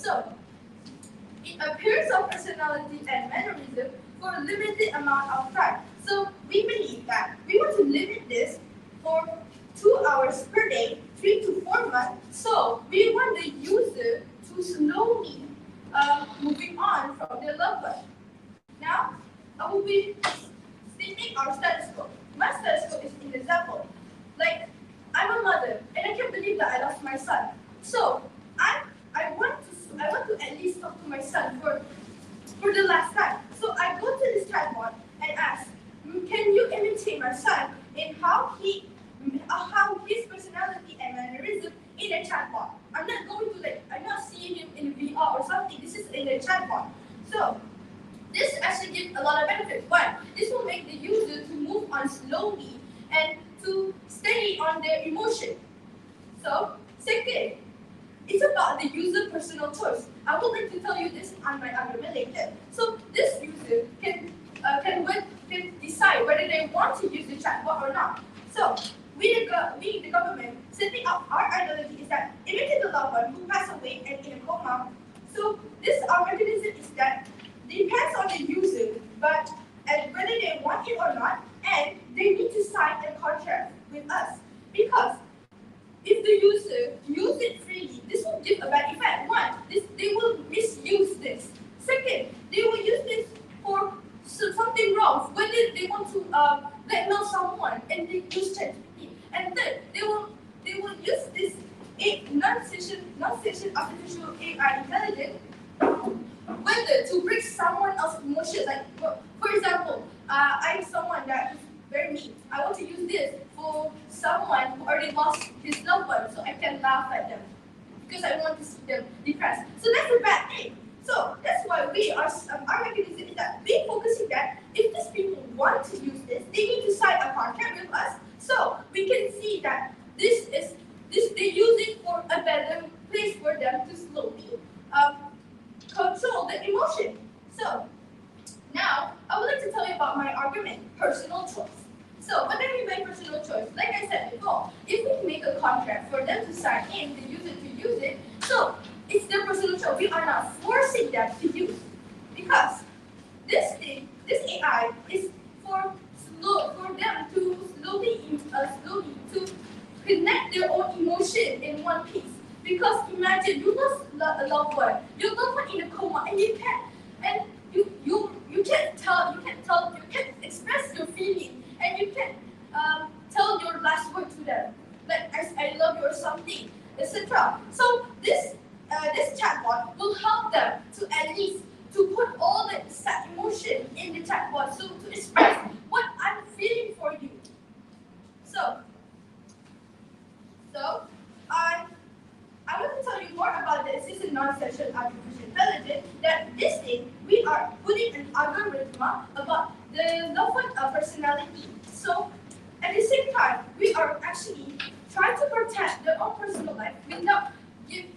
So, it appears of personality and mannerism for a limited amount of time. So, we believe that we want to limit this for 2 hours per day, 3 to 4 months. So, we want the user to slowly moving on from their loved one. Now, I will be stating our stethoscope. My stethoscope is an example. Like, I'm a mother, and I can't believe that I lost my son. So, I want to at least talk to my son for the last time. So I go to this chatbot and ask, can you imitate my son in how his personality and mannerism in a chatbot? I'm not seeing him in VR or something. This is in a chatbot. So this actually gives a lot of benefits. One, this will make the user to move on slowly and to stay on their emotion. So second, it's about the user personal choice. I would like to tell you this on my argument later. So this user can decide whether they want to use the chatbot or not. So we the government setting up our ideology is that imitate the loved one who passed away and in a coma. So this our mechanism is that depends on the user, and whether they want it or not, and they need to sign a contract with us because if the user use it freely, this will give a bad effect. One, they will misuse this. Second, they will use this for something wrong, whether they want to blackmail someone and they use ChatGPT. And third, they will use this non-sentient artificial AI intelligence whether to break someone else's emotions. Like for example, I'm someone that is very mean. I want to use this for someone who already lost his loved one, so I can laugh at them because I want to see them depressed. So that's a bad thing. So that's why our mechanism is that we focusing that if these people want to use this, they need to sign a contract with us, so we can see that they use it for a better place for them to slowly control the emotion. So now I would like to tell you about my argument, personal choice. So what do I mean by personal choice? Like I said before, if we make a contract for them to sign in, the user to use it, so it's their personal choice. We are not forcing them to use because this AI is for them to slowly to connect their own emotion in one piece. Because imagine you lost a loved one, your loved one in a coma, and you can't express your feeling, and you can't tell your last word to them, like I love you or something, etc. So this chatbot will help them to at least to put all the sad emotion in the chatbot, so to express what I'm feeling for you. So I want to tell you more about the assistant non-sentient artificial intelligence. That this thing we are putting an algorithm about the loved one personality. So at the same time, we are actually trying to protect their own personal life without.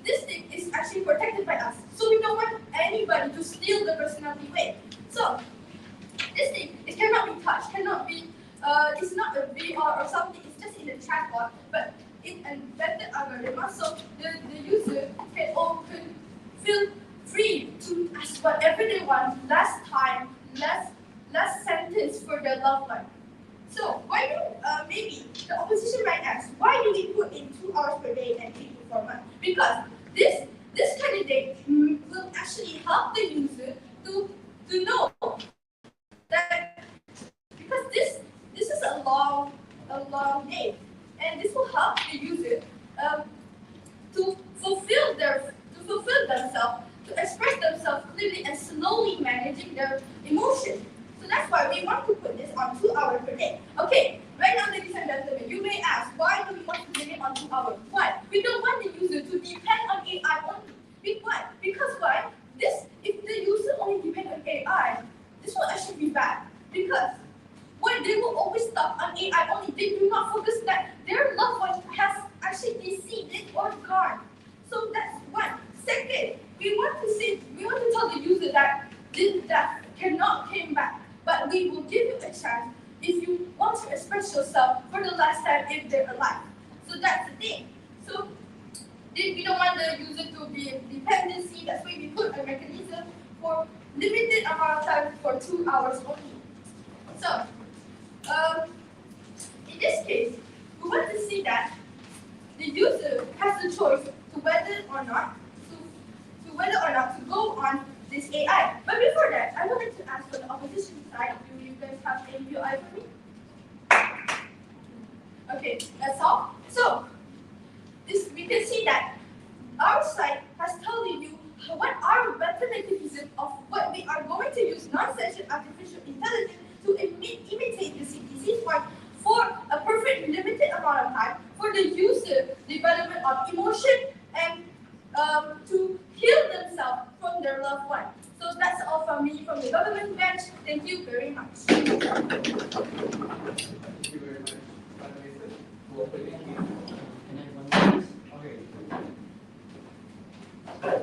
This thing is actually protected by us, so we don't want anybody to steal the personality away. So this thing, it cannot be touched, cannot be. It's not a VR or something. It's just in a chatbot, but it's an embedded algorithm, so the user can feel free to ask whatever they want, last time, last sentence for their loved one. So why do maybe the opposition might ask, why do we put in 2 hours per day and 3 to 4 months? Because this candidate will actually help the user to know that because this is a long day. And this will help the user to fulfill themselves, to express themselves clearly and slowly managing their emotions. So that's why we want to put this on 2 hours per day. Okay, right now, ladies and gentlemen, you may ask, why do we want to limit on 2 hours? Why? We don't want the user to depend on AI only. Why? Because why? If the user only depends on AI, this will actually be bad. Because they will always stop on AI only. They do not focus that their loved one has actually deceived or gone. So that's one. Second, we want to tell the user that that cannot come back, but we will give you a chance if you want to express yourself for the last time if they're alive. So that's the thing. So we don't want the user to be a dependency That's why we put a mechanism for limited amount of time for 2 hours only. So, in this case, we want to see that the user has the choice to whether or not to go on this AI. But before that, I wanted to ask for the opposition side. Do you guys have any UI for me? Okay, that's all. So, we can see that our site has told you what are better mechanisms of what we are going to use non-sentient artificial intelligence to imitate the CTC point for a perfect limited amount of time for the user development of emotion and to heal themselves from their loved one. So that's all from me from the government bench. Thank you very much. Thank you very much, Mannerisms, for opening it. Okay.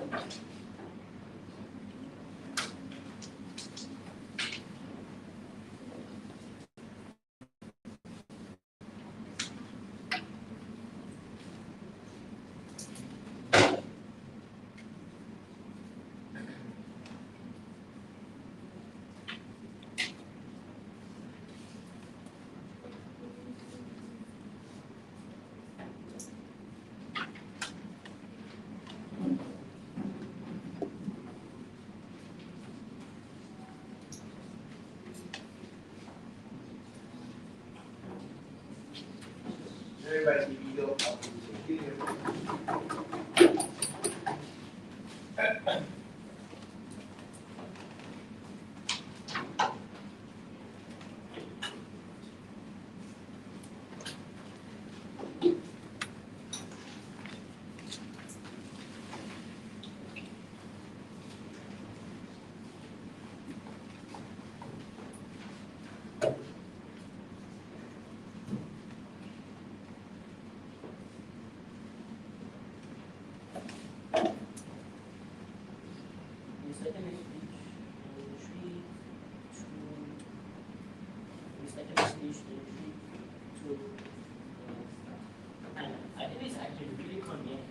Everybody video of the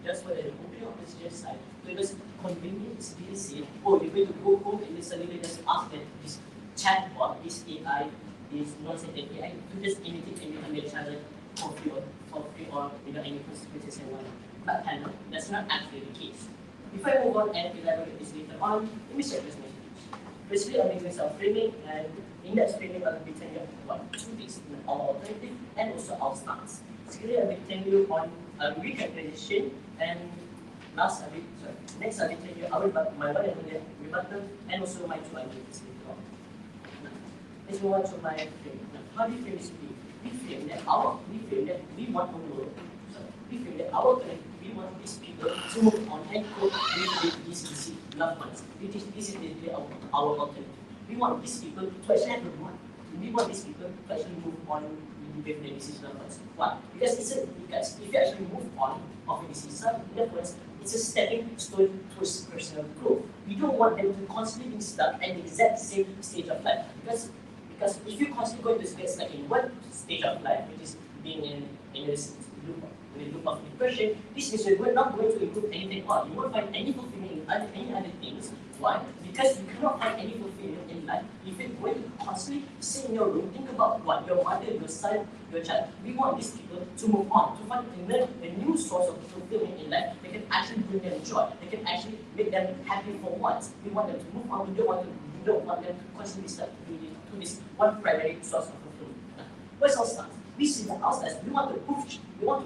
just for the opening of this just side, because convenience really say, oh, you're going to go home and suddenly just ask that this chatbot, this AI, this non-sentient AI, to just imitate and become each other for free or without any consequences and whatnot. But that's not actually the case. If I move on and elaborate this later on, let me share this message. Basically, I'll be doing some framing, and in that framing, I'll be telling you about two things, our alternative and also our stance. Basically, I'll be telling you on recapitalization, and next I'll be telling you my one and only rebuttal, and also my two ideas later on. Let's move on to my framing. Now, how do you frame this? We frame that we want a world. So we frame that our collective, we want these people to move on and cope with these deceased loved ones. This is basically our alternative. We want these people to actually have a role. We want these people to actually move on with their deceased loved ones. Why? Because if you actually move on of a deceased loved ones, it's a stepping stone towards personal growth. We don't want them to constantly be stuck at the exact same stage of life. Because if you constantly go into space like in one stage of life, which is being in this loop of depression, this means we're not going to improve anything on. You won't find any fulfillment in any other things. Why? Because you cannot find any fulfillment in life if you're going to constantly sit in your room, think about what your mother, your son, your child. We want these people to move on, to find a new source of fulfillment in life that can actually bring them joy, that can actually make them happy for once. We want them to move on. We don't want them to constantly start to this one primary source of fulfillment. What's our stance? We see that our stance. We want to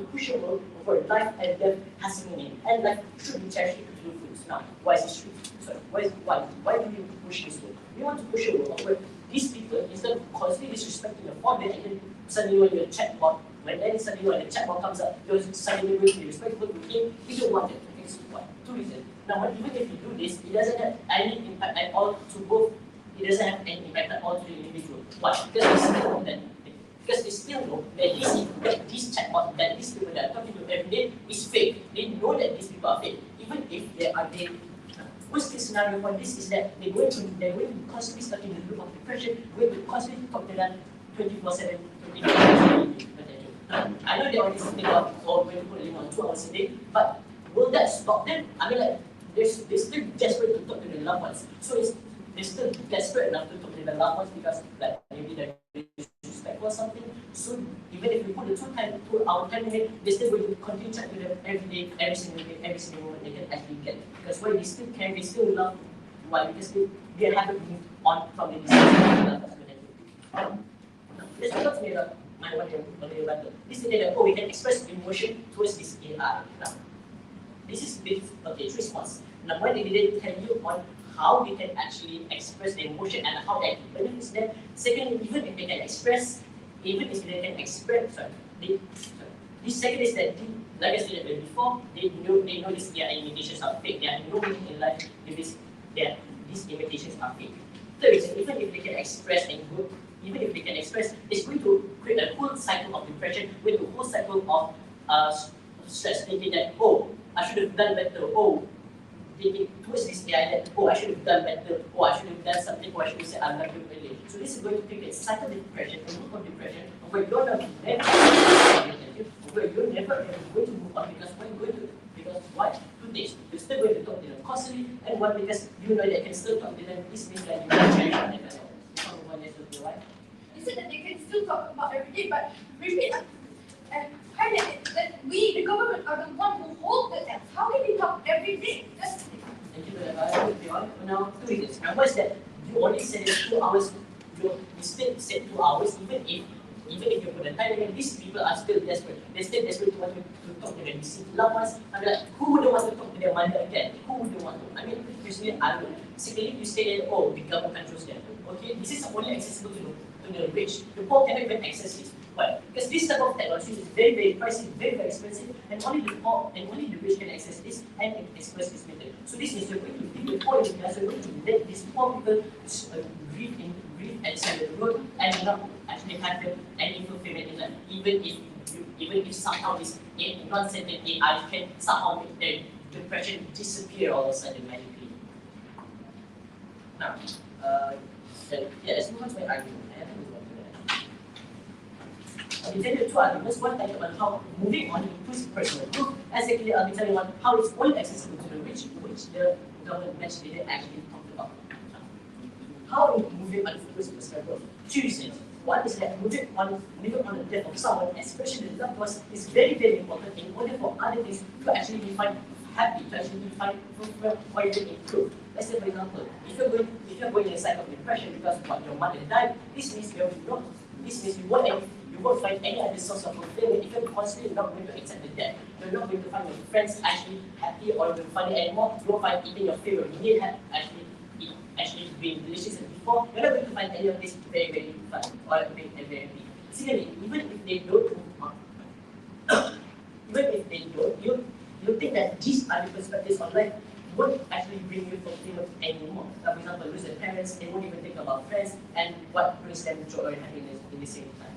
push a world where life and death has meaning, and life should be cherished to do things. Now, why is this true? Sorry, why do we push this world? We want to push a world where these people, instead of constantly disrespecting your father, and then suddenly when your chatbot, when the chatbot comes up, you're suddenly going to be respectful to him. We don't want that. Because why? Two reasons. Now, even if you do this, it doesn't have any impact at all to both. It doesn't have any impact at all to the individual. Why? Because they still know that these chatbots, that these people that are talking to every day is fake. They know that these people are fake, even if they are fake. Worst case scenario for this is that they're going to constantly stuck in the loop of depression, going to constantly talk to them 24/7, 24/7. I know they already think about 24 only 2 hours a day, but will that stop them? I mean, like, they're still desperate to talk to their loved ones. So they're still desperate enough to talk to their loved ones because like maybe they're disrespectful or something. So even if we put the 2 hour time limit, they're still going to continue chat to them every day, every single day, every single moment they can actually get. Because why they still care, they still love. Why? Because they haven't moved on from the distance. Let's talk about my one year battle. This is that we can express emotion towards this AI. Now, this is okay, 3 response. Number one, they didn't tell you on how they can actually express the emotion and how that benefits them. Second, even if they can express, this second is that, like I said before, they know these imitations are fake. They are no meaning in life if these imitations are fake. Third is that even if they can express and go, even if they can express, it's going to create a whole cycle of depression, with a whole cycle of stress, thinking that, oh, I should have done better, oh, thinking towards this AI that, oh, I should have done better, oh, I should have done something, or I should have said, I'm not doing earlier. So this is going to create a cycle of depression, a loop of depression, where you're not where you're never ever going to move on because when you're going to, because what? 2 days, you're still going to talk to them constantly, and one, because you know that you can still talk to them, this means that you can cherish them as well. Right? You said that they can still talk about every day, but repeat and highlight it that we, the government, are the one who hold the apps. How can they talk every day? That's the thing. Thank you for that. Now, 2 reasons. Number is that you only said it 2 hours. You still said 2 hours, even if you put a time limit. These people are still desperate. They're still desperate to want to talk to their deceased loved ones. I mean, like, who wouldn't want to talk to their mother again? Who wouldn't want to? I mean, usually, I don't know. Secondly, you say that, oh, the government controls them. Okay, this is only accessible to the rich. The poor cannot even access this. Why? Because this type of technology is very, very pricey, very, very expensive, and only the poor and only the rich can access this and express this method. So this means you're going to leave the poor in the class, you're going to let these poor people grieve and side of the road and not actually have them any fulfillment in life. Even if somehow this non-sentient AI can somehow make their depression disappear all of a sudden magically. Now, let's move on to my argument. I'll be telling you 2 arguments. One talking about how moving on improves personal growth, and secondly, I'll be telling you how it's only accessible to the rich, which the government mentioned they actually talked about. How moving on improves personal growth? 2 reasons. One is that moving on the death of someone, especially the loved ones, is very, very important in order for other things to actually be found happy, to actually be found fulfilled or even improved. Let's say, for example, if you're going in a cycle of depression because your mother died, this means you won't find any other source of fulfillment if you're constantly not going to accept the death. You're not going to find your friends actually happy or you'll find it anymore. You won't find even your favorite meal actually being delicious as before. You're not going to find any of this very, very fun or very happy. Similarly, even if they don't you think that these other perspectives on life won't actually bring you fulfillment anymore. For example, lose their parents, they won't even think about friends and what brings them joy and happiness in the same time.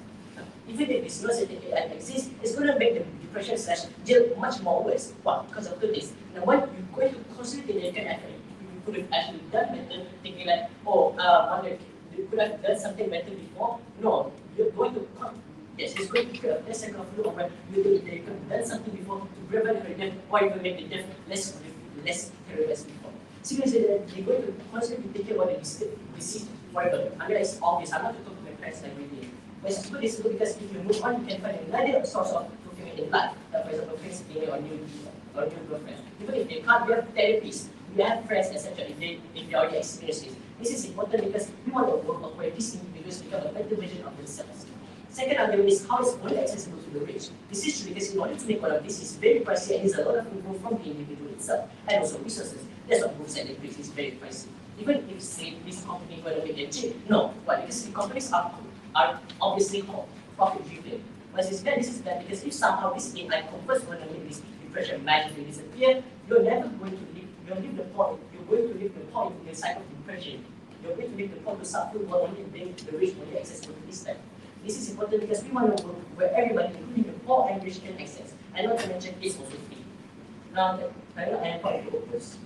Even if this non-sentient AI exists, it's going to make the depression / guilt much more worse. Why? Because of 2 things. Now, one, you're going to constantly take an effort. You could have actually done better, thinking like, oh, you could have done something better before. No, you're going to yes, it's going to create a cycle of loop where you think that you could have done something before to prevent your death, or you can make the death less terrible before. Seriously, they're going to constantly be thinking about the deceased forever. I mean, it's obvious. I'm not going to talk to my parents like we did. But it's good because if you move on, you can find another source of fulfillment in life. Like for example, friends or new girlfriend. Even if they can't, we have therapies, we have friends, etc. If they already experience this. This is important because we want to work on where these individuals become a better version of themselves. Second argument is how it's only accessible to the rich. This is true because in order to make all of this is very pricey and needs a lot of input from the individual itself and also resources. That's what Bruce said, it is very pricey. Even if say this company going to make it cheap, no. Why? Because the companies are obviously profit driven. But this is bad because if somehow this AI confers going to make this depression magically disappear, you're never going to leave. You're going to leave the poor in the cycle of depression. You're going to leave the poor to suffer while only the rich only accessible to this time. This is important because we want to work where everybody, including the poor and rich, can access. And not to mention, it's also free. Now, I am going to open this.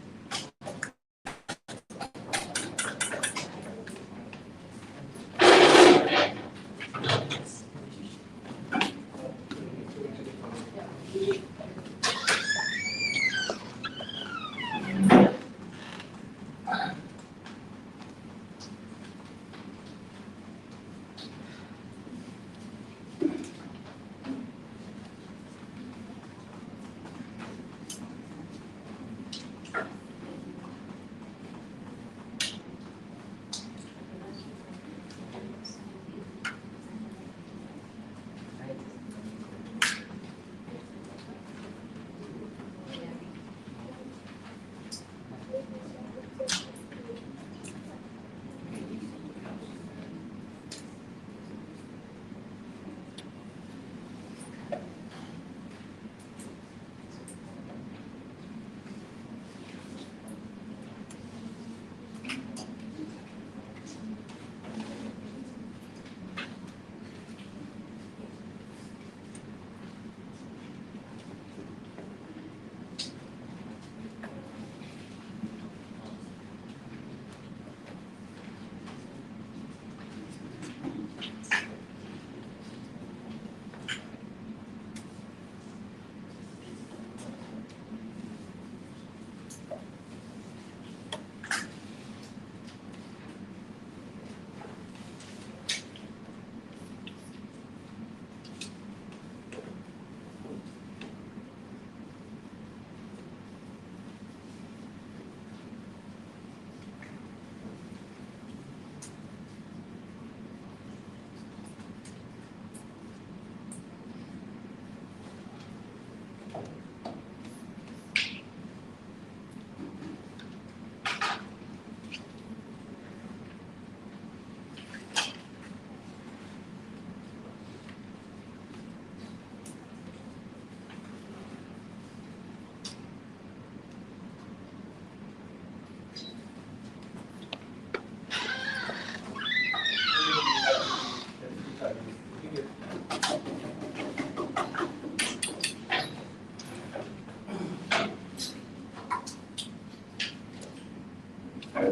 Good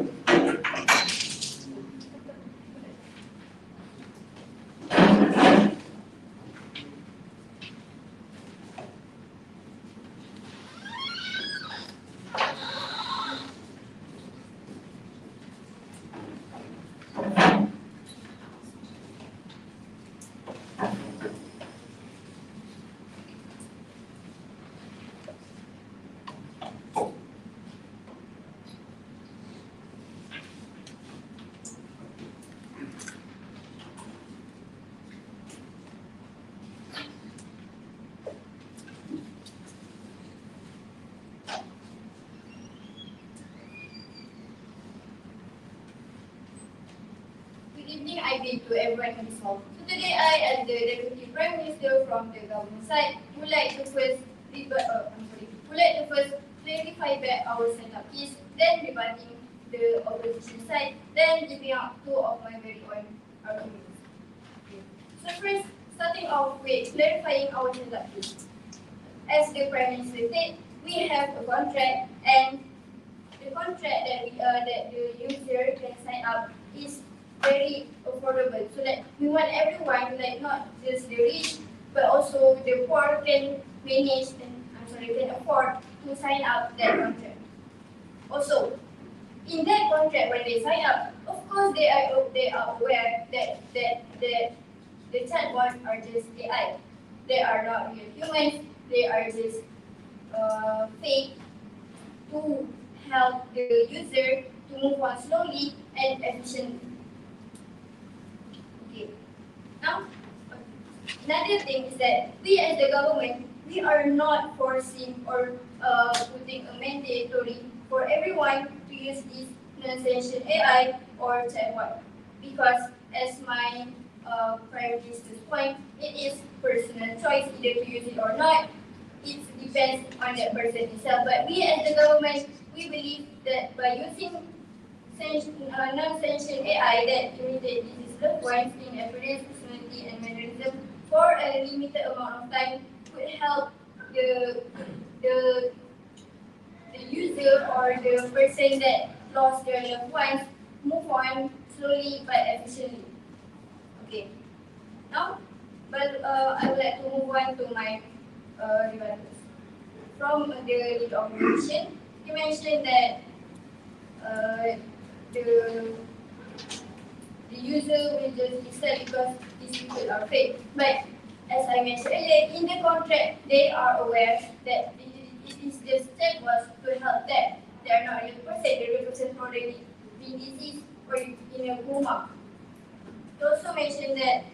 evening, I bid to everyone in this hall. So today I, as the Deputy Prime Minister from the government side, would like to first clarify back our setup is, then rebutting the opposition side, then giving out two of my very own arguments. Okay. So first, starting off with clarifying our setup is. As the Prime Minister said, we have a contract, and the contract that the user can sign up is very affordable, so that we want everyone, like not just the rich, but also the poor can manage and can afford to sign up that contract. Also, in that contract, when they sign up, of course they are aware that the chatbots are just AI. They are not real humans. They are just fake to help the user to move on slowly and efficiently. Okay. Now, another thing is that we as the government, we are not forcing or putting a mandatory for everyone to use this non-sentient AI or chatbot, because as my Prime Minister's point, it is personal choice either to use it or not. It depends on that person itself. But we as the government, we believe that by using non-sentient AI that imitate disease loved ones in appearance, personality, and mannerism for a limited amount of time would help the user or the person that lost their loved ones move on slowly but efficiently. Okay. Now, but I would like to move on to my rebuttals. From the lead opposition, you mentioned that the user will just decide because these people are fake. But as I mentioned earlier, in the contract, they are aware that it is just chatbots to help them. They are not real person. The real person already been diseased or in a coma. You also mentioned that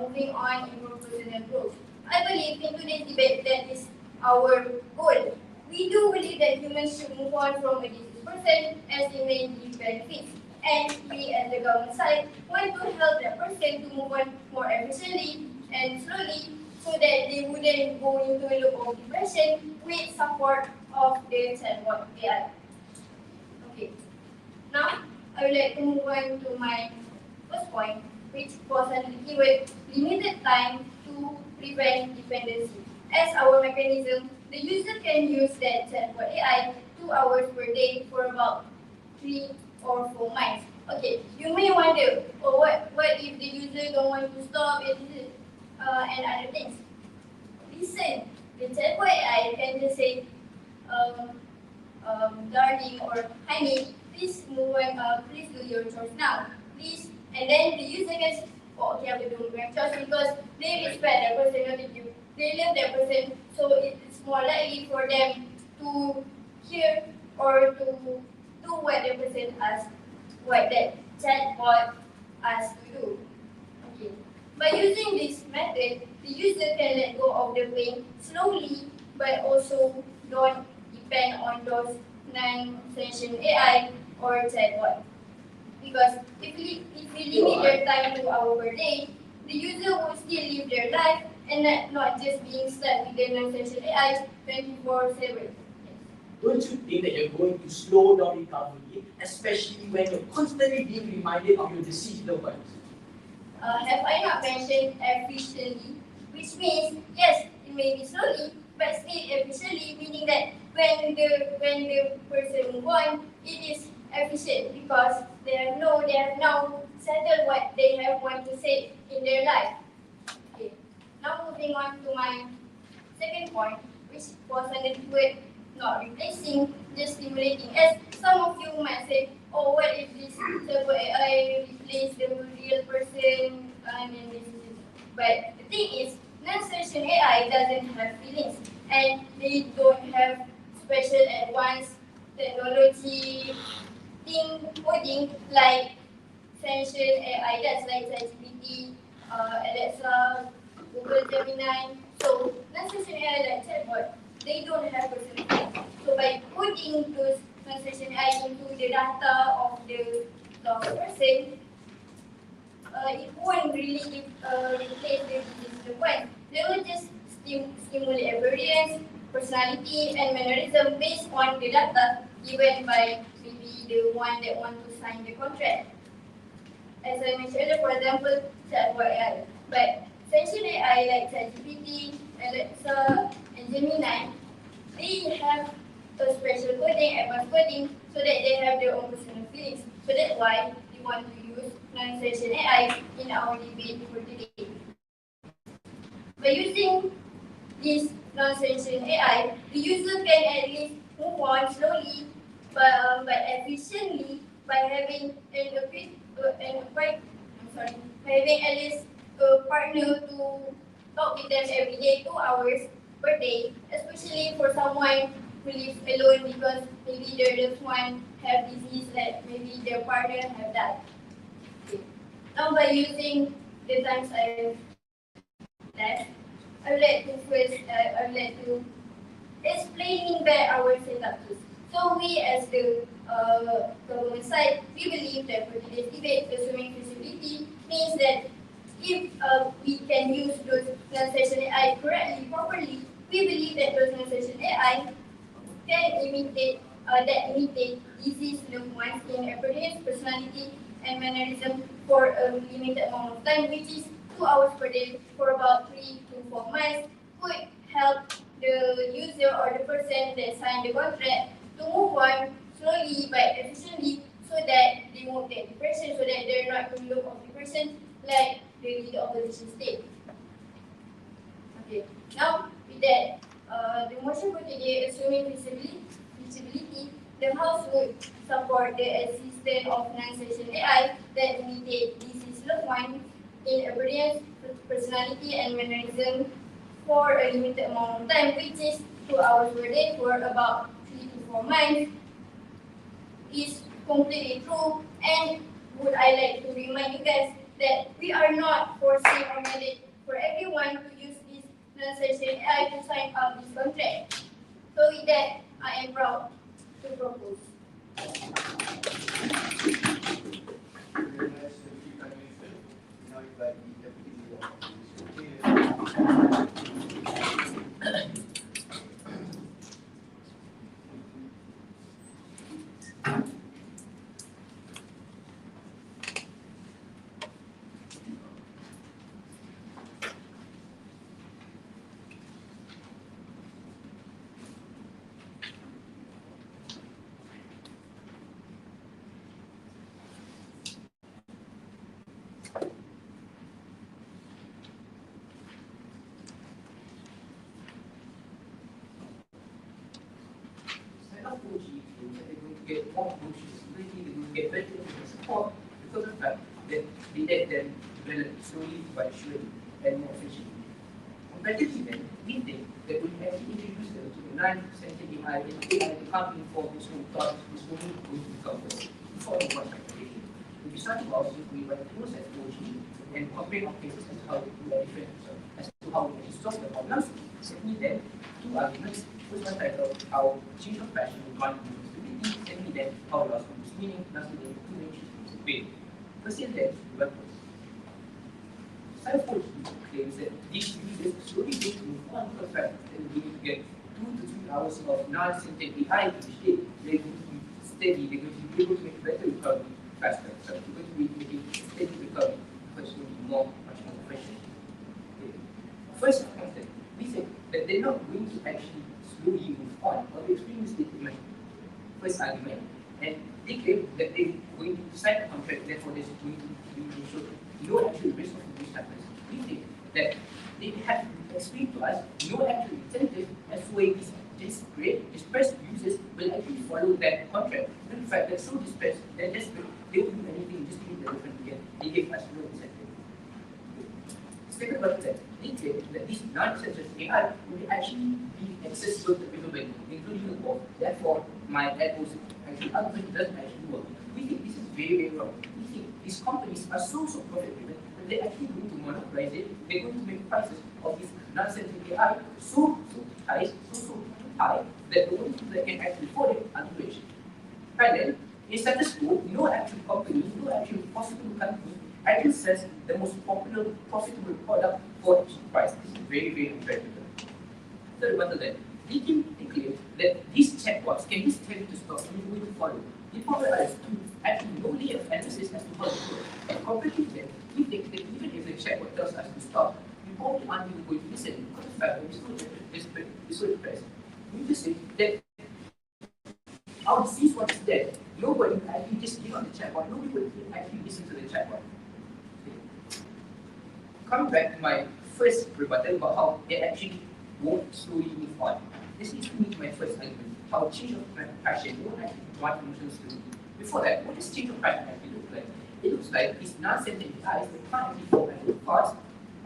moving on improve personal growth. I believe in today's debate that is our goal. We do believe that humans should move on from a diseased person as it may give benefits. And we as the government side want to help that person to move on more efficiently and slowly so that they wouldn't go into a loop of depression with support of the chatbot AI. Okay. Now, I would like to move on to my first point, which was on the keyword limited time to prevent dependency. As our mechanism, the user can use that chatbot AI 2 hours per day for about 3 or 4 months. Okay, you may wonder, oh, what if the user don't want to stop it and other things? Listen, the chatbot AI can just say, darling or honey, please move on, please do your chores now, please. And then the user can say, oh, okay, I will do my chores because they respect that person, they love that person, so it's more likely for them to hear or to do what the person asks, what that chatbot asks to do. Okay. By using this method, the user can let go of the pain slowly, but also don't depend on those non-sentient AI or chatbot. Because if we limit their time to hour per day, the user will still live their life and not just being stuck with the non-sentient AI 24/7. Don't you think that you're going to slow down recovery, especially when you're constantly being reminded of your deceased loved ones? Have I not mentioned efficiently? Which means, yes, it may be slowly, but still efficiently, meaning that when the person move on, it is efficient because they have now settled what they have want to say in their life. Okay. Now moving on to my second point, which was on the keyword not replacing, just stimulating. As some of you might say, oh, what if this server AI replace the real person and then this. But the thing is, non-sentient AI doesn't have feelings and they don't have special advanced technology coding like sentient AI does, like ChatGPT, Alexa, Google Gemini. So non-sentient AI like chatbot, they don't have personal feelings. So by putting those non-sentient AI into the data of the lost person, it won't really replace the point. They will just stimulate appearance, personality, and mannerism based on the data given by maybe the one that want to sign the contract. As I mentioned earlier, for example, chatbot AI. But sentient AI like ChatGPT, Alexa, and Gemini, they have a special coding, advanced coding, so that they have their own personal feelings. So that's why we want to use non-sentient AI in our debate for today. By using this non-sentient AI, the user can at least move on slowly but efficiently by having by having at least a partner to talk with them every day, 2 hours per day, especially for someone who lives alone because maybe their loved one have disease, like maybe their partner have died. Okay. Now by using the times I've left, I would like to explaining back our setup is. So we as the government side, we believe that for today's debate, assuming feasibility means that if we can use those non-sentient AI correctly, properly, we believe that those non-sentient AI can imitate disease loved ones in appearance, personality, and mannerism for a limited amount of time, which is 2 hours per day for about 3 to 4 months, could help the user or the person that signed the contract to move on slowly but efficiently so that they won't get depression, so that they're not in loop of depression like the opposition state. Okay, now with that, the motion for today, assuming feasibility, the House would support the existence of non-sentient AI that imitate disease loved ones in appearance, personality, and mannerism for a limited amount of time, which is 2 hours per day for about 3 to 4 months, is completely true. And would I like to remind you guys that we are not forcing or mandate for everyone to use this non-sentient AI to sign up this contract. So with that, I am proud to propose. Very nice, Prime Minister. Now invite the Deputy Leader of the Opposition. Get more pushes, really they will get better support because of the fact that they let them develop slowly but surely and more efficiently. Competitively then, we think that we have to introduce them to the 9% AI and AI to come inform this whole thought, this whole going to become before the one application. If we start about if we write close at 4G and compare our cases as to how we do are different, so as to how we can solve the problems, secondly then, 2 arguments. First one titled how change of fashion will contribute to stability, secondly then how loss will lose meaning, lastly then two mentions of pain. Firstly then, weapons. Psychology claims that these users slowly going to move on to the fact that they're going to get 2 to 3 hours of non-sentient AI each day. They're going to be steady, they're going to be able to make better recovery faster. So they're going to be making steady recovery because it's going to be much more efficient. Okay. First concept, we said that they're not going to actually slowly move on or experience statement. First argument, and they claim that they're going to sign a contract, therefore there's going to be insured. No actual risk of breach happens. We think that they have to explain to us no actual incentive as to why this great dispersed users will actually follow that contract. In fact, they're so dispersed that they will do anything just to get the reference again. They give us no incentive. Second about that, they claim that these non-sentient AI will actually be accessible to everybody, including the poor. Therefore, my ad was actually argument doesn't actually work. We think this is very, very wrong. We think these companies are so profit driven that they're actually going to monopolize it. They're going to make prices of these non-sentient AI so high that the only people that can actually afford it are the rich. And then, in status quo, no actual company, no actual profitable company actually sells the most popular, profitable product for a cheap price. This is very, very unfair. Third one, that they can declare that these chatbots can just tell you to stop and you're going to follow. The problem is to actually no layer of emphasis as to how to do it. And compared to them, we think that even if the chatbot tells us to stop, we probably aren't even going to listen because of the fact that we're so depressed. We just say that our disease was dead. Nobody will actually just click on the chatbot. Nobody will actually listen to the chatbot. Coming back to my first rebuttal about how it actually won't slowly move on. This leads me to my first argument, how change of passion won't actually provide emotional stability. Before that, what does change of passion actually look like? It looks like these non-sentient eyes that can't actually form any thoughts,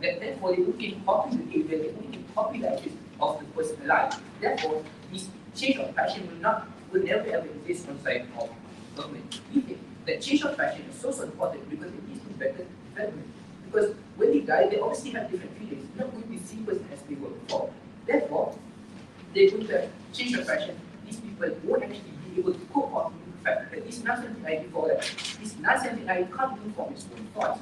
that therefore they don't can copy the behavior, they only can copy the actions of the person alive. Therefore, this change of passion will never ever exist on side of government. We think that change of passion is so important because it leads to better development. Because when they die, they obviously have different feelings. They're not going to be the same person as they were before. Therefore, they're going to change of passion. These people won't actually be able to cope up with the fact that this non-sentient eye before that, this non-sentient eye can't inform its own thoughts.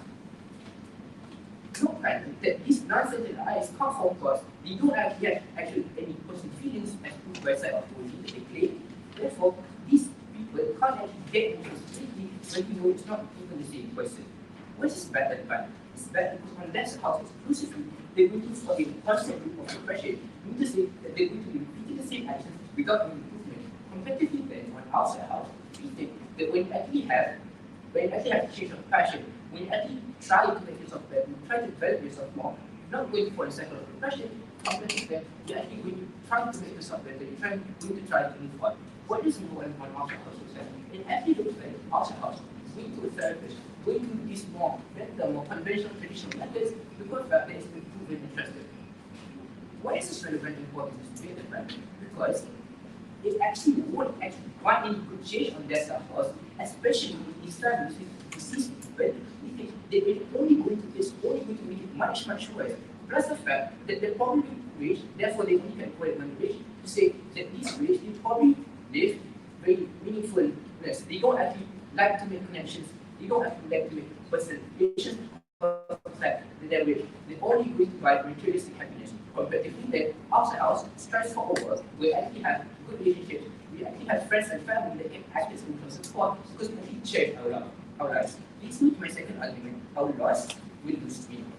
No matter that these non-sentient eyes can't form thoughts, they don't actually have actually any personal feelings as proved by side of the that they claim. Therefore, these people can't actually get into stability when you know it's not even the same person. What is bad at that? It's bad because unless how exclusively they're going to for a constant loop of repression, you need to say that they're going to be repeating the same actions without any improvement. Competitively then, on outside house, we think that when you actually have change of passion, when you actually try to make yourself better, you try to develop yourself more, you're not going for a cycle of repression. Competitively then, you're actually going to try to make yourself better, you're going to try to move on. What is important on outside house society? It actually looks like outside house going to a therapist, going to these more conventional, traditional methods because that is been proven interested. Why is this relevant and important to be relevant? Because it actually won't actually find any good change on their self-worth, especially with these times disease people. We think that it's only going to make it much worse. Plus the fact that they're probably rich, therefore they only can call it rich to say that these rich they probably live very meaningful lives. They don't actually like to make connections. They don't actually like to make personal relations. That they're rich. They're only going to provide materialistic happiness. Comparatively, that outside house, stressful over, we actually have good relationships. We actually have friends and family that can act as mutual support because we actually cherish our lives. Leads me to my second argument: our loss will lose meaning.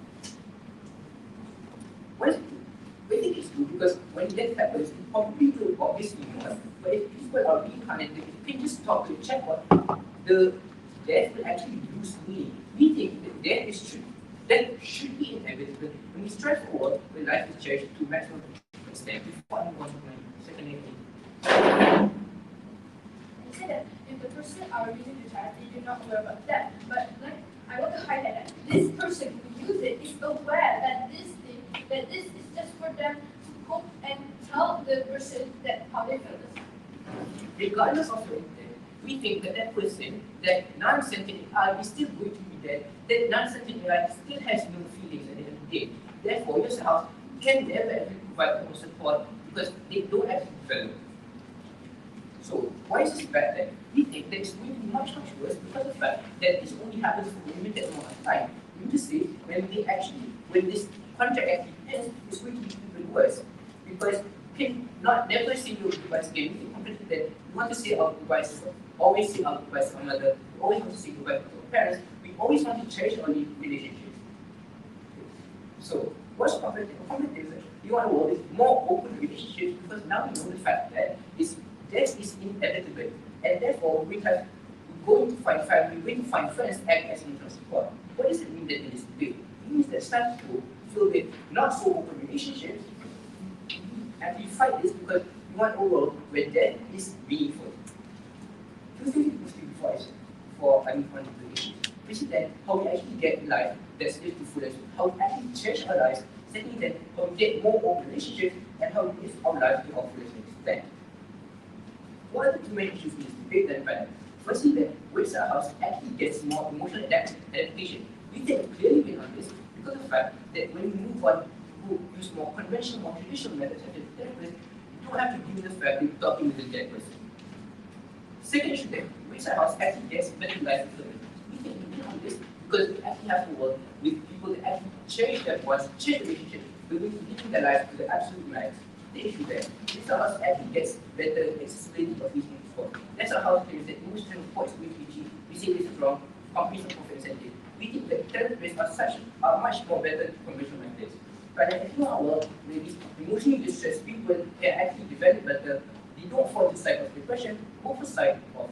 Well, we think it's true because when that happens, people will obviously know. But if people are reincarnated, if they just talk to a chatbot, the death will actually lose meaning. We think that death is true. Death should be inevitable, and we strive forward when life is cherished to maximum extent. Before I move on to my second argument. I said that if the person are using the chat, they do not aware about that. But like I want to highlight that this person who use it is aware that this is just for them to cope and tell the person that how they feel. Regardless of your intent, we think that that person, that non-sentient AI is still going to be there, that non-sentient AI still has no feelings at the end of the day. Therefore, yourself can never actually provide more support because they don't actually develop. So, why is this bad then? We think that it's going to be much worse because of the fact that this only happens for a limited amount of time. You need to say when this contract actually ends, it's going to be even worse because you can never see your device again. You can completely that you want to see our device, always see our device to another, we always want to see our device to our parents, we always want to cherish our relationships. So, what's competitive? Competitive is you want to work with more open relationships because now you know the fact that death is inevitable. And therefore, we're going to find family, we're going to find friends act as neutral support. What does it mean that in this debate? It means that some people feel that not so open relationships, and we fight this because we want a world where death is meaningful. Two things we must before I said, for unequal relations. Which is then how we actually get life that's lived to fullest, how we actually cherish our lives, secondly then how we get more open relationships, and how we live our lives to our fullest extent. What are the two main issues in this debate then panel? Firstly then, waste our house actually gets more emotional adaptation. We can clearly win on this because of the fact that when we move on to use more conventional, more traditional methods such as therapists, you don't have to deal with the fact that you're talking with a dead person. Second issue then, waste our house actually gets better life fulfillment. We can win on this because we actually have to work with people that actually cherish their bonds, cherish relationships, but we living their life to the absolute max. The issue there, this house actually gets better accessibility of these support. That's how it is that most reports which we achieve, we say this is wrong, companies of profit incentive. We think that therapists as such are much more better than conventional methods. But in our world, where these emotionally distressed people can actually develop better, they don't fall into cycle of depression, oversight of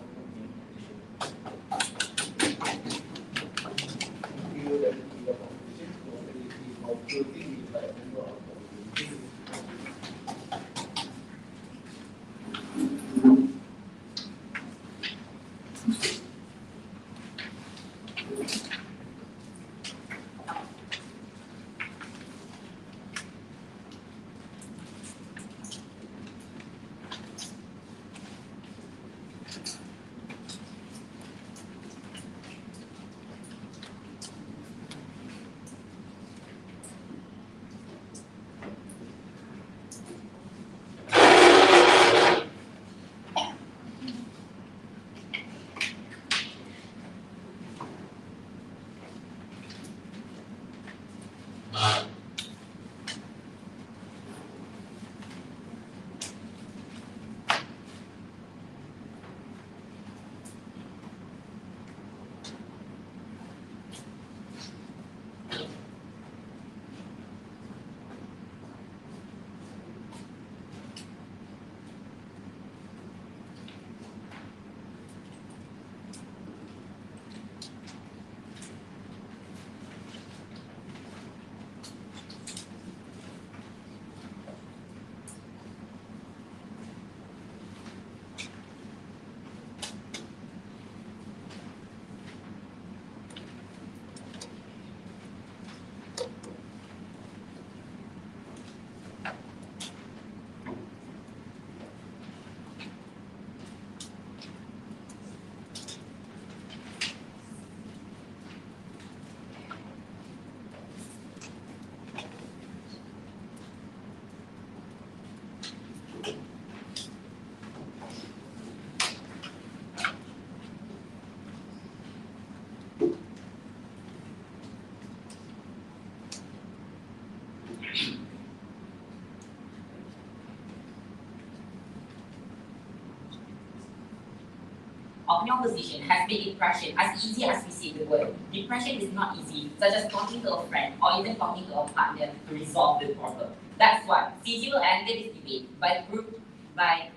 Opinion position has made depression as easy as we say the word. Depression is not easy, such as talking to a friend or even talking to a partner to resolve the problem. That's why CG will enter this debate by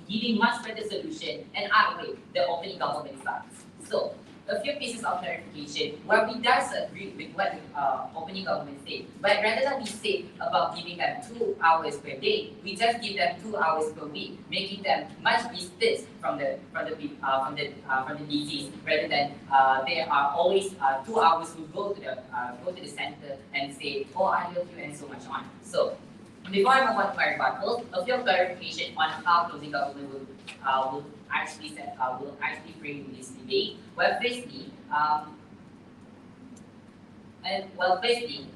giving much better solution and outweigh the opening government stance. So, a few pieces of clarification where we does agree with what the opening government said, but rather than we say about giving them 2 hours per day, we just give them 2 hours per week, making them much distance from the disease, rather than they are always 2 hours to go to the center and say, oh, I love you and so much on. So before I move on to my rebuttal, a few clarification on how closing government will actually frame this debate. Well, firstly,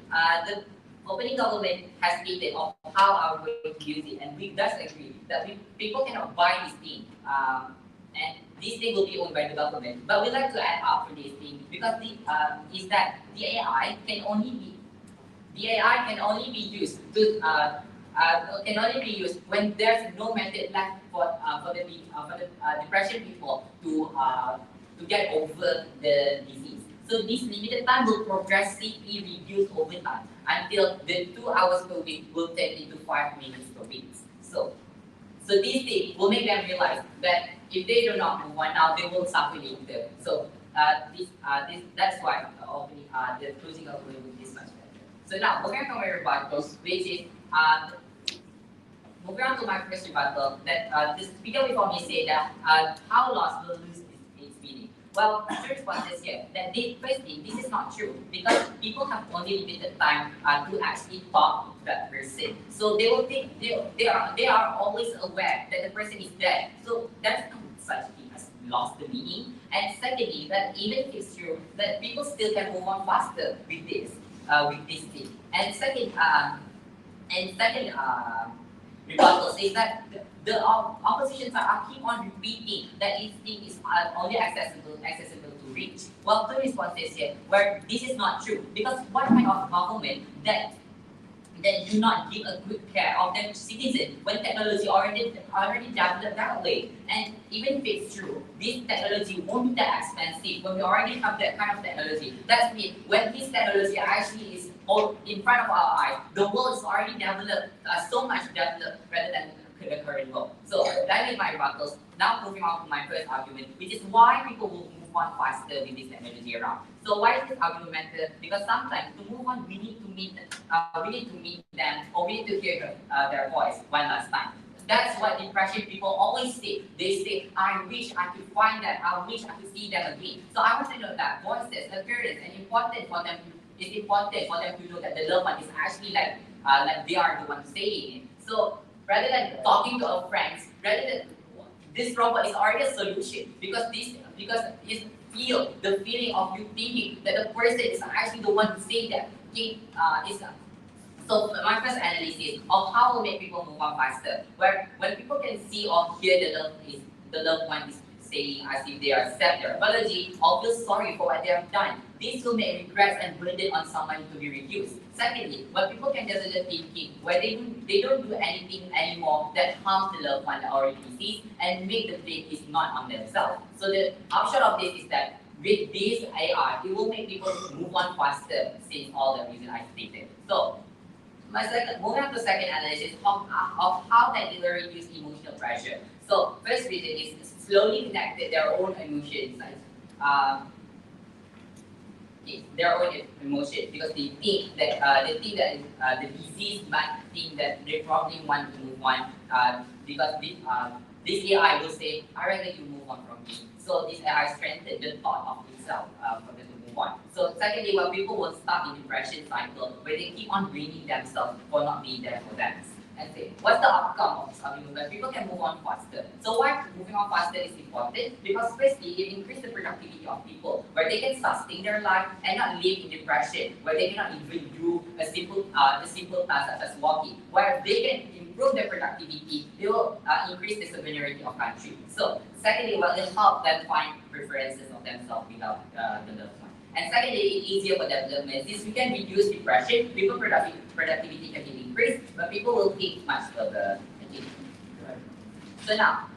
the opening government has stated of how are we going to use it, and we does agree that people cannot buy this thing, and this thing will be owned by the government. But we like to add up for this thing because the AI can only be used to can only be used when there's no method left for the depression people to get over the disease. So this limited time will progressively reduce over time until the 2 hours per week will turn into 5 minutes per week. So this thing will make them realize that if they do not move on now, they will suffer later. So that's why the closing argument is much better. So now moving on to my rebuttals, which is moving on to my first rebuttal, that the speaker before me said that how loss will lose its meaning. Well, the response is here that firstly, this is not true because people have only limited time to actually talk to that person. So they will think they are always aware that the person is dead. So there's no such thing as lost the meaning. And secondly, that even if it's true, that people still can move on faster with this thing. And second rebuttal says that the opposition side keep on repeating that this thing is only accessible to reach. Well, two responses here where this is not true because what kind of government that do not give a good care of their citizens when technology already developed that way. And even if it's true, this technology won't be that expensive when we already have that kind of technology. That means when this technology actually is all in front of our eyes, the world is already developed, so much developed rather than the current world. So that is my rebuttals. Now moving on to my first argument, which is why people will move on faster with this technology around. So why is this argument matter? Because sometimes to move on, we need to meet them, or we need to hear their voice one last time. That's what depression people always say. They say, I wish I could find them, I wish I could see them again. So I want to know that voices, appearance, and important for them to know that the loved one is actually like they are the one saying it. So rather than talking to our friends, rather than this robot is already a solution because it's feel the feeling of you thinking that the person is actually the one who say that. Okay, so my first analysis of how will make people move on faster, where when people can see or hear the loved one is saying as if they accept their apology or feel sorry for what they have done. This will make regrets and burden on someone to be reduced. Secondly, when people can just thinking where they don't do anything anymore that harms the loved one that already deceased and make the blame is not on themselves. So the upshot of this is that with this AI, it will make people move on faster since all the reasons I stated. So moving on to second analysis of how that will reduce emotional pressure. So first reason is slowly connected their own emotions, because they think that the disease might think that they probably want to move on because this AI will say, I rather you move on from me. So this AI strengthens the thought of itself for them to move on. So secondly, when people will start in depression cycle where they keep on blaming themselves for not being there for them. And say, what's the outcome of this argument? People can move on faster. So why moving on faster is important? Because firstly, it increases the productivity of people, where they can sustain their life and not live in depression, where they cannot even do a simple task such as walking. Where they can improve their productivity, they will increase the severity of country. So secondly, well, it help them find preferences of themselves without the loved one. And secondly, it's easier for development. Since we can reduce depression, people productivity can be increased, but people will think much further. So now,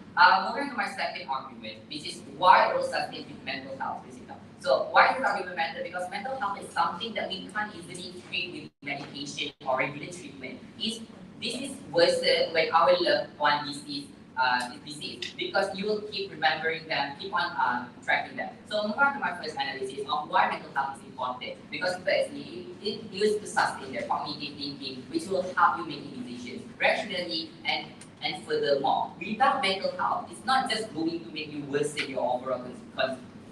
moving on to my second argument, which is why all such things with mental health is enough. So why is this argument matter? Because mental health is something that we can't easily treat with medication or regular treatment. This is worse when our loved one is disease, because you will keep remembering them, keep on tracking them. So move on to my first analysis of why mental health is important. Because firstly, it used to sustain their cognitive thinking, which will help you making decisions rationally and furthermore. Without mental health, it's not just going to make you worsen your overall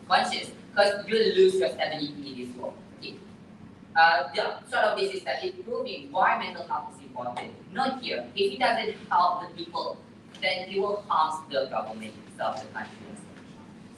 conscience, because you'll lose your stability in this world. Okay. The sort of this is that it's proving why mental health is important. Not here. If it doesn't help the people, then it will harm the government itself, the country.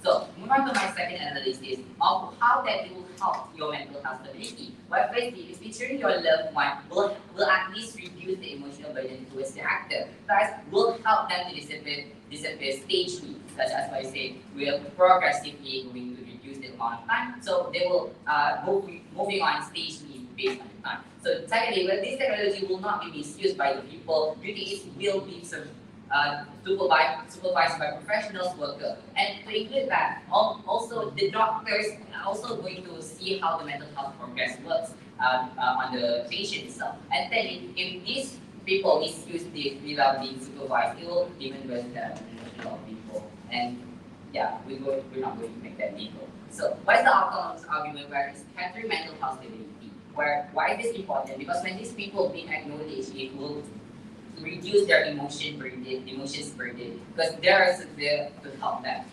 So, move on to my second analysis of how that it will help your mental health stability. Well, firstly, is featuring your loved one will at least reduce the emotional burden towards the actor. Thus, will help them to disappear stagely, such as I say, will progressively going to reduce the amount of time. So they will moving on stagely based on the time. So secondly, well, this technology will not be misused by the people. It will be supervised by professionals, workers. And to include that, also the doctors are also going to see how the mental health progress works on the patient itself. And then if these people misuse this without being supervised, it will even worsen the emotion of people And yeah, we're not going to make that legal. So what is the outcome of this argument where it's hindering mental health stability? Why is this important? Because when these people being acknowledged, it will reduce their emotions burden, because there is there to help them.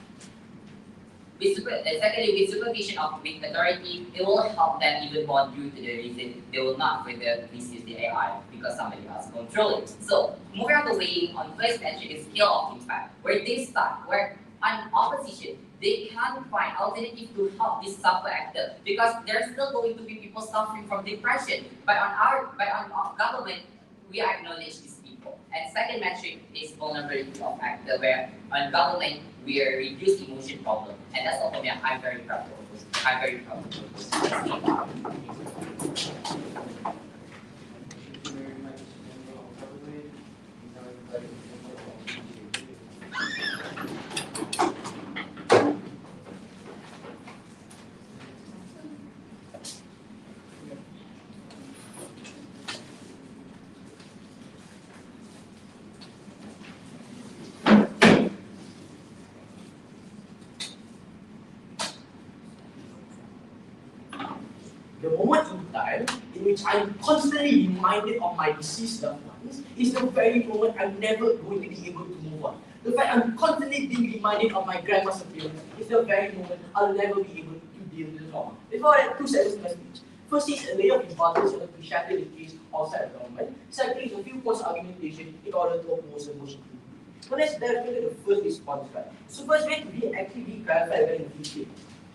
Secondly, with supervision of with authority, it will help them even more due to the reason they will not further misuse the AI because somebody else control it. So moving on to weighing on first mention is scale of impact, where they start, where on opposition, they can't find alternative to help this suffer actor because there's still going to be people suffering from depression. But on our government, we acknowledge these people. And second metric is vulnerability of actor, where on government we are reduce emotion problem. And that's all for me. I'm very proud of this. I'm very proud of this. Thank you very much, member of government. Now everybody is member of the moment in time in which I'm constantly reminded of my deceased loved ones is the very moment I'm never going to be able to move on. The fact I'm constantly being reminded of my grandma's appearance is the very moment I'll never be able to deal with the trauma. Therefore, I have two sentences in my speech. First is a layer of importance in order to shatter the case outside of government. Second is a few points of argumentation in order to oppose the motion. So let's dive into the first response, right? So first, we have to actually clarify very detail.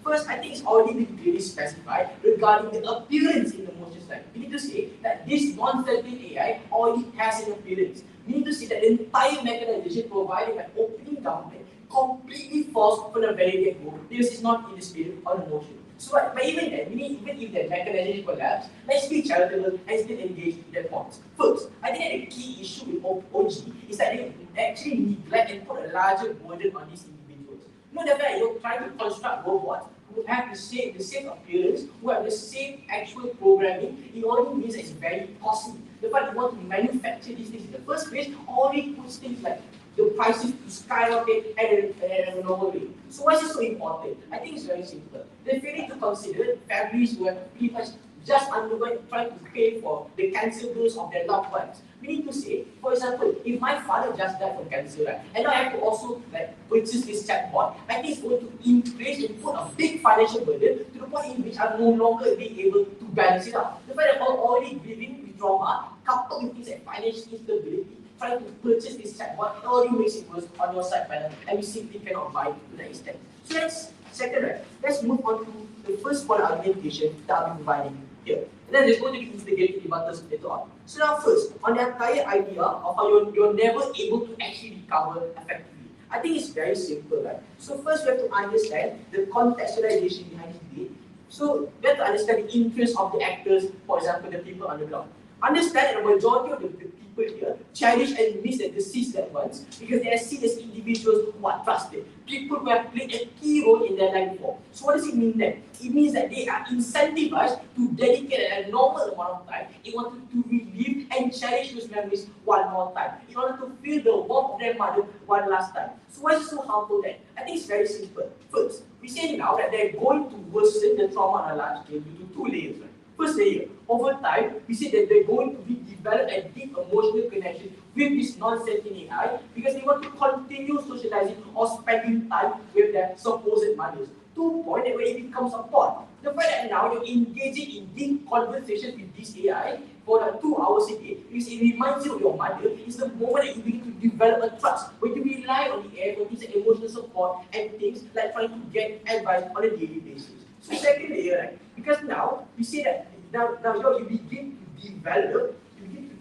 First, I think it's already been clearly specified regarding the appearance in the motion slide. We need to say that this non-sentient AI already has an appearance. We need to say that the entire mechanization provided by opening government completely falls from the very get-go because it's not in the spirit or the motion. So, but even then, even if the mechanization collapse, let's be charitable and still engage in their points. First, I think that the key issue with OG is that they actually neglect and put a larger burden on these individuals. You know, the fact you're trying to construct robots who have the same appearance, who have the same actual programming, it only means that it's very costly. The fact you want to manufacture these things in the first place already puts things like the prices to skyrocket at a normal rate. So why is it so important? I think it's very simple. They're failing to consider families who have pretty much just underwent trying to pay for the cancer bills of their loved ones. We need to say, for example, if my father just died from cancer, right, and I have to also purchase this chatbot, I think it's going to increase and put a big financial burden to the point in which I'm no longer being able to balance it out. The fact that I'm already living with trauma, coupled with things like financial instability, trying to purchase this chatbot, it already makes it worse on your side panel, and we simply cannot buy it to that extent. So that's second, right? Let's move on to the first point of argumentation that I'll be providing here. And then there's going to be integrated debaters later on. So now first, on the entire idea of how you're never able to actually recover effectively. I think it's very simple, right? So first we have to understand the contextualization behind this debate. So we have to understand the interest of the actors, for example, the people on the ground. Understand that the majority of the people here cherish and miss their deceased loved ones because they are seen as individuals who are trusted, people who have played a key role in their life before. So what does it mean then? It means that they are incentivized to dedicate a normal amount of time in order to relive and cherish those memories one more time, in order to feel the warmth of their mother one last time. So why is it so harmful then? I think it's very simple. First, we say now that they're going to worsen the trauma on a large scale due to two layers, right? First layer, over time, we see that they're going to be develop a deep emotional connection with this non-sentient AI because they want to continue socializing or spending time with their supposed mothers. To a point that when it becomes a bond, the fact that now you're engaging in deep conversations with this AI for 2 hours a day, because it reminds you of your mother, is the moment that you begin to develop a trust, where you rely on the AI for things like emotional support and things like trying to get advice on a daily basis. So second layer, right? Because now we say that now you begin to develop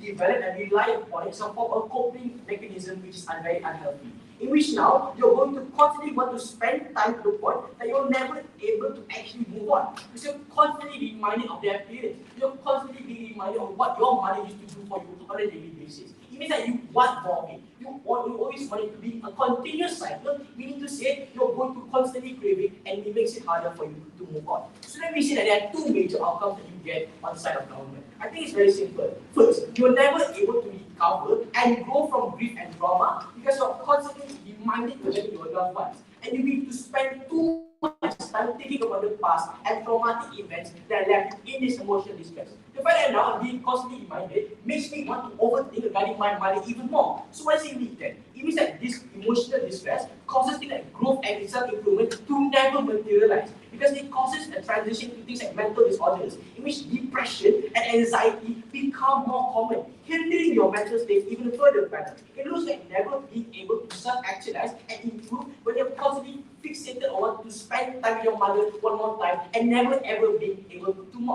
and rely upon some form of coping mechanism which is very unhealthy. In which now you're going to constantly want to spend time to the point that you're never able to actually move on. Because you're constantly reminded of their parents. You're constantly being reminded of what your mother used to do for you on a daily basis. It means that you want more of it. You always want it to be a continuous cycle, meaning to say you're going to constantly crave it, and it makes it harder for you to move on. So then we see that there are two major outcomes that you get on the side of government. I think it's very simple. First, you're never able to recover and grow from grief and trauma because you're constantly reminded of your loved ones. And you need to spend too much time thinking about the past and traumatic events that left you in this emotional distress. The fact that now I'm being constantly reminded makes me want to overthink regarding my mother even more. So what does it mean then? It means that this emotional distress causes things like growth and self-improvement to never materialize because it causes a transition to things like mental disorders in which depression and anxiety become more common, hindering your mental state even further. It looks like never being able to self-actualize and improve when you're constantly fixated on want to spend time with your mother one more time and never ever being able to move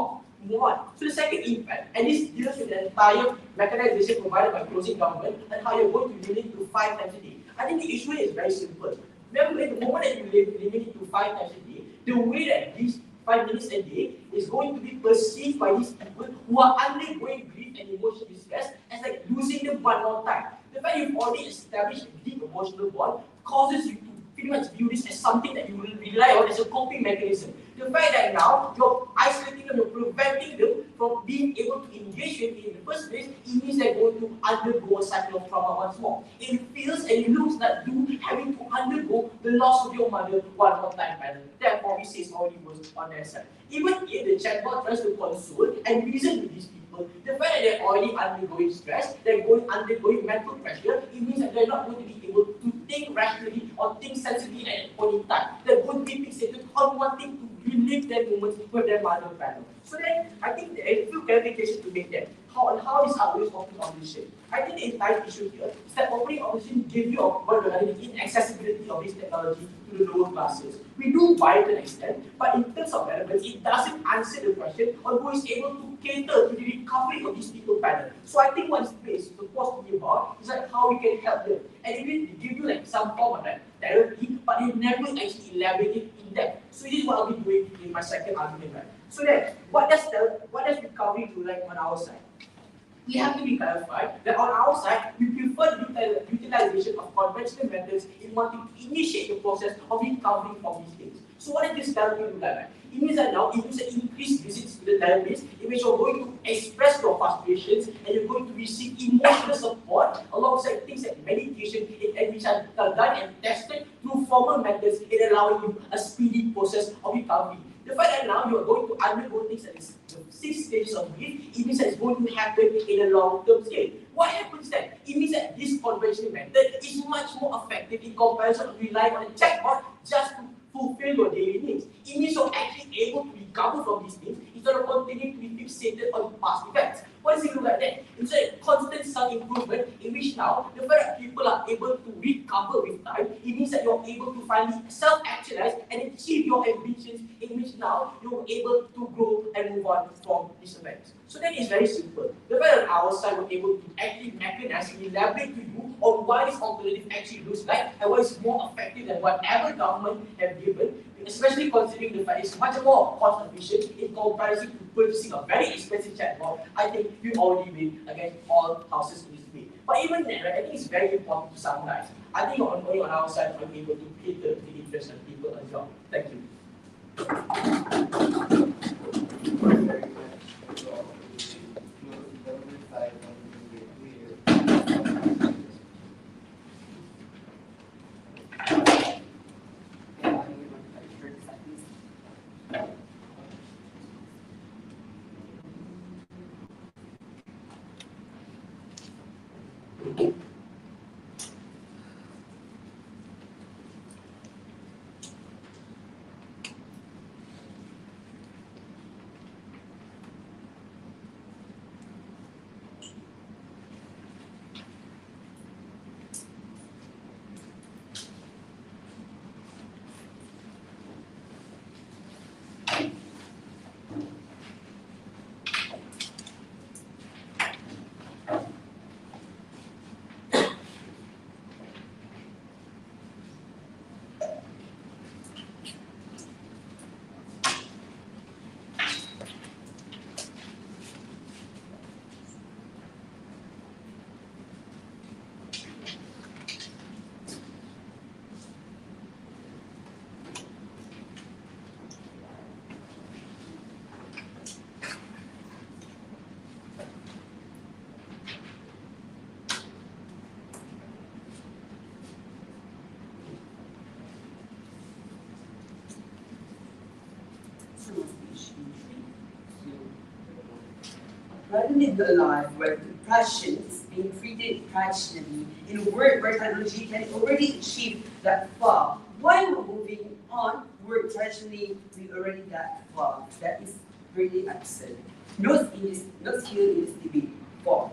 on. So the second impact, and this deals with the entire mechanization provided by closing government and how you're going to limit it to 5 times a day. I think the issue is very simple. Remember, the moment that you limit it to 5 times a day, the way that these 5 minutes a day is going to be perceived by these people who are undergoing grief and emotional distress as like losing them one more time. The fact you've already established a deep emotional bond causes you to pretty much view this as something that you will rely on as a coping mechanism. The fact that now you're isolating them, you're preventing them from being able to engage with it in the first place, it means they're going to undergo a cycle of trauma once more. It feels and it looks like you having to undergo the loss of your mother one more time, and therefore we say it's already worse on their side. Even if the chatbot tries to console and reason with these people, the fact that they're already undergoing stress, they're undergoing mental pressure, it means that they're not going to be able to think rationally or think sensibly at that point in time. They're going to be fixated on wanting to relive their moments with their mother panel. So then, I think there are a few clarifications to make there. How is our operating opposition? I think the entire issue here is that operating opposition gives you what regarding the inaccessibility of this technology to the lower classes. We do buy it to an extent, but in terms of relevance, it doesn't answer the question on who is able to cater to the recovery of these people panel. So I think what is supposed to be about is like how we can help them. And even they give you like some form of like therapy, but they never actually elaborate it in depth. So this is what I'll be doing in my second argument, right? So then, what does recovery do like on our side? We have to be clarified that on our side, we prefer the utilization of conventional methods in wanting to initiate the process of recovering from these things. So what does this therapy do like? It means that now it means that increased visits to the therapist in which you're going to express your frustrations and you're going to receive emotional support alongside things like meditation and which are done and tested through formal methods in allowing you a speedy process of recovery. The fact that now you are going to undergo things like the 6 stages of grief, it means that it's going to happen in a long-term scale. What happens then? It means that this conventional method is much more effective in comparison to relying on a chatbot just to fulfill your daily needs. It means you're actually able to recover from these things instead of continuing to be fixated on past events. What does it look like then? It's a constant self-improvement in which now the fact that people are able to recover with time, it means that you're able to finally self-actualize and achieve your ambitions in which now you're able to grow and move on from these events. So that is very simple. The fact that our side we're able to actually mechanize and elaborate to you on what this alternative actually looks like and what is more effective than whatever government have given, especially considering the fact it's much more cost efficient in comparison to purchasing a very expensive chatbot. I think we already win against all houses in this way. But even then, right, I think it's very important to summarize. I think only on our side we're able to cater to the interests of people as well. Thank you. rather live a life where depression is being treated traditionally in a world where technology can already achieve that far. While we're moving on, work traditionally we already that far. That is really absurd. Notes here in this debate. 4.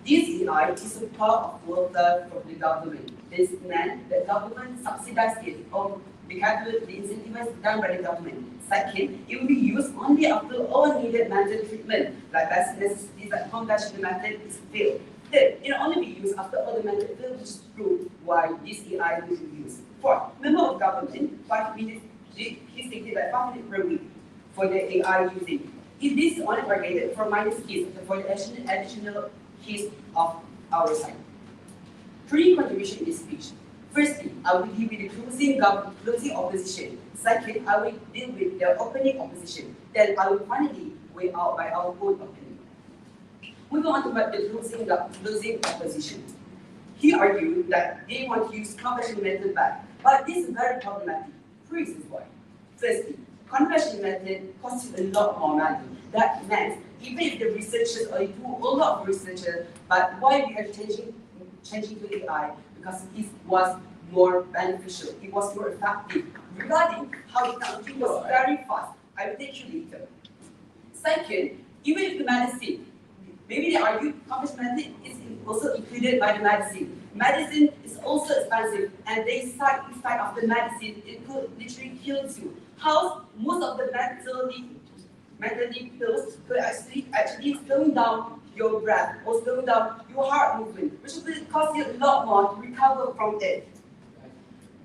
This AI is a part of welfare from the government. This meant that government subsidized it or the incentives done by the government. Second, it will be used only after all needed mental treatment, like basic necessities like compassionate method is failed. Third, it will only be used after all the method failed, which is proof why this AI will be used. Fourth, member of government, 5 minutes, he stated that 5 minutes per week for the AI using. If this is only targeted for minus keys for the additional keys of our side. 3 contribution is speech. Firstly, I will deal with the closing opposition. Second, I will deal with the opening opposition. Then I will finally weigh out by our own opinion. Moving on to the closing opposition. He argued that they want to use conventional method back, but this is very problematic. 3 reasons why. Firstly, conventional method costs you a lot more money. That meant even if the researchers or do a lot of research, but why we are changing to AI? Because it was more beneficial, it was more effective. Regarding how the technology was very fast, I will take you later. Second, even if the medicine, maybe they argue conventional method is also included by the medicine. Medicine is also expensive, and they side effect of the medicine, it could literally kill you. How most of the mentally pills could actually slowing down your breath or slowing down your heart movement, which will cost you a lot more to recover from it.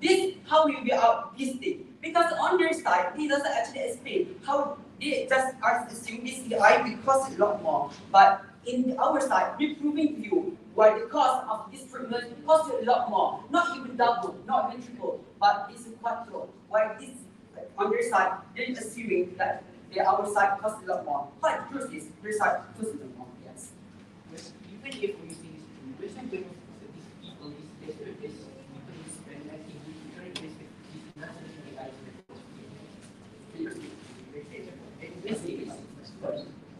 This how we will be out this thing. Because on their side, he doesn't actually explain how they just assume this AI will cost a lot more. But in our side, we're proving to you why the cost of this treatment costs you a lot more. Not even double, not even triple, but it's quite low. Why this on their side, they're assuming that our side costs a lot more. But the truth is, their side costs a lot more. Yes. Even if we see this, we're still going to these people, these people who spend like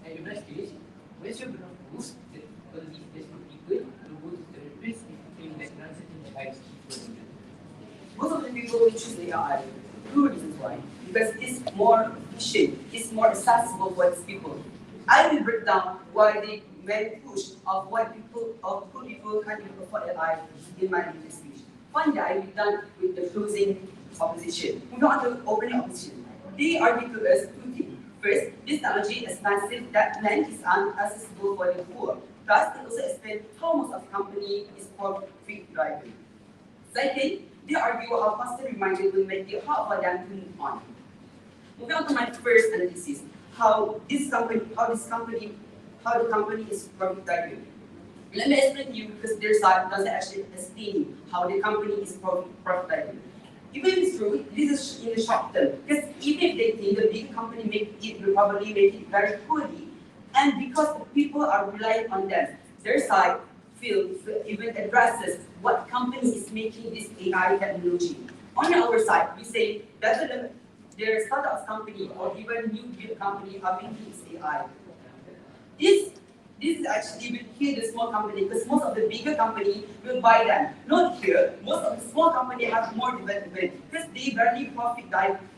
and in this case, where's your ground rules that all these desperate people to go to therapists in that non-sentient AI Most of the people will choose AI. 2 reasons why. Because it's more efficient, it's more accessible for these people. I will break down why the main push of why people can't even afford AI in my English speech. Finally, I will be done with the closing opposition. Moving on to opening opposition. They argue to us 2 things. First, this technology is expensive, that land is unaccessible for the poor. Plus, they also explain how most of the company is profit driven. Second, they argue how constant reminder will make it hard for them to move on. Moving on to my first analysis, how the company is profit driven. Let me explain to you because their side doesn't actually explain how the company is profit driven. Even if it's true, this is in the short term. Because even if they think the big company will probably make it very poorly, and because the people are relying on them, their side feels even addresses what company is making this AI technology. On our side, we say that their startup company or even new build company are making this AI. This is actually will kill the small company because most of the bigger company will buy them. Not here, most of the small company have more development because they barely profit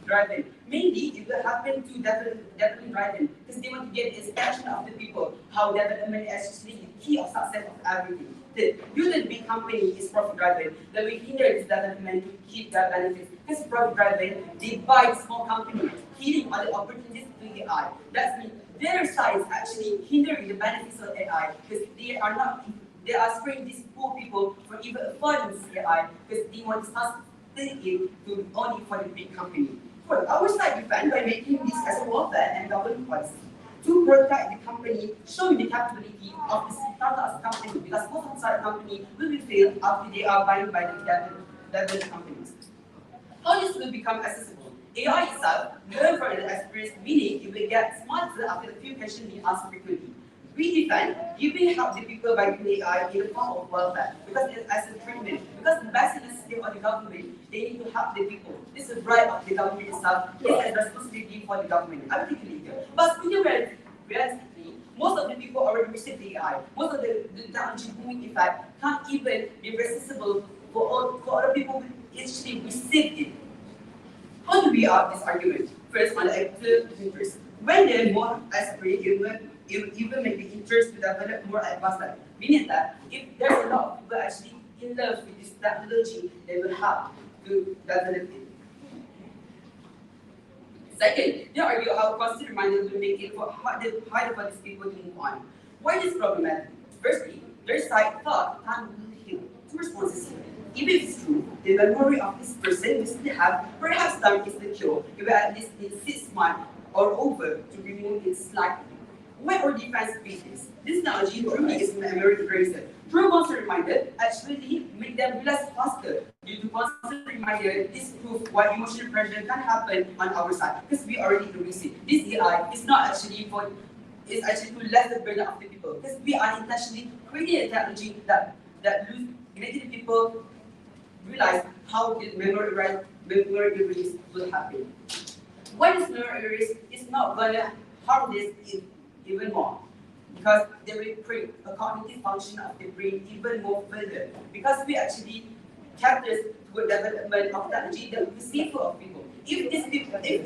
driven. Mainly it will happen to development driven because they want to get the attention of the people, how development is actually the key of success of everything. The usually big company is profit driven, that will hinder its development to keep their benefits. Because profit driven, they buy small company, killing other opportunities to AI. That's mean their size actually hindering the benefits of AI because they are spraying these poor people from even affording this AI because they want to sustain it to only for the big company. For our side defend by making this as a warfare and government policy to protect the company, showing the capability of the startup company because most of the startup company will be failed after they are buying by the developed companies. How this will become accessible? AI itself learn from the experience, meaning it will get smarter after the few questions being asked frequently. We defend giving help the people by using AI in the form of welfare because it's as a treatment. Because the best necessity of the government, they need to help the people. This is right of the government itself. It's a responsibility for the government. I will take it later. But speaking realistically, Most of the people already receive the AI. Most of the technology booming effect can't even be accessible for other people who actually receive it. How do we argue this argument? First, on the active interest. When they're more aspirate, even make the interest to develop more advanced life. Meaning that if there's a lot of people actually in love with this technology, they will have to develop it. Second, they argue how constant reminders will make it harder for these people to move on. Why is this problematic? Firstly, their side thought time will heal. Two responses here. Even if it's true, the memory of this person will still have, perhaps time is the cure, if at least in 6 months or over to remove it slightly. When our defense basis, this technology truly is memory eraser. True constant reminder actually make them realize faster. Due to constant reminder, this proves why emotional pressure can happen on our side because we already erase it. This AI is not actually for, it's actually to lessen the burden of the people because we are intentionally creating a technology that making the people realize how the memory erase will happen. When this memory erase is not gonna harm this even more because they will create a cognitive function of the brain even more further because we actually capture good development of technology that will be safer of people. If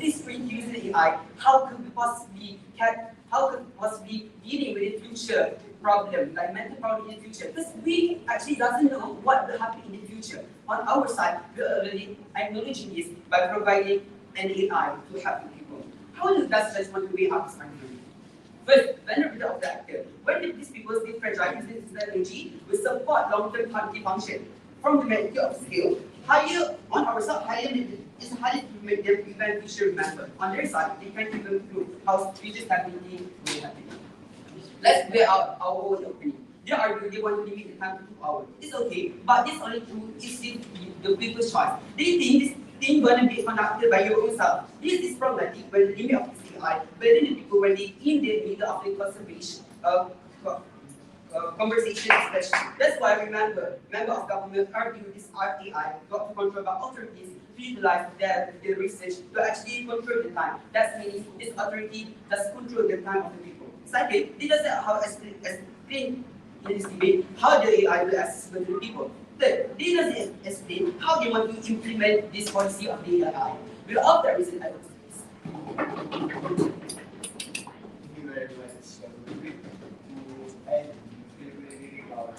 this brain uses AI, how could we possibly dealing with the future problem, like mental problem in the future? Because we actually doesn't know what will happen in the future. On our side, we are already acknowledging this by providing an AI to help the people. How does that respond to weigh up this argument? First, vulnerability of the actor. When did these people stay fragile using this technology will support long-term cognitive function? From the magnitude of scale, higher on our side, it's harder to make them even future remember. On their side, they can't even prove how future stability will happen. Let's weigh out our own opinion. They argue they want to limit the time to 2 hours. It's okay, but this only true if the people's choice. They think this thing gonna be conducted by your own self. This is problematic when the limit of this AI, but then the people when they in the middle of the conservation conversation especially. That's why remember, members of government argue this AI got to control by authorities to utilize their research to actually control the time. That means this authority does control the time of the people. Second, it doesn't how explain in this debate how the AI will accessible to the people. Third, they doesn't explain how they want to implement this policy of the AI. Without that reason, I don't see this. Thank you very much. I feel really proud of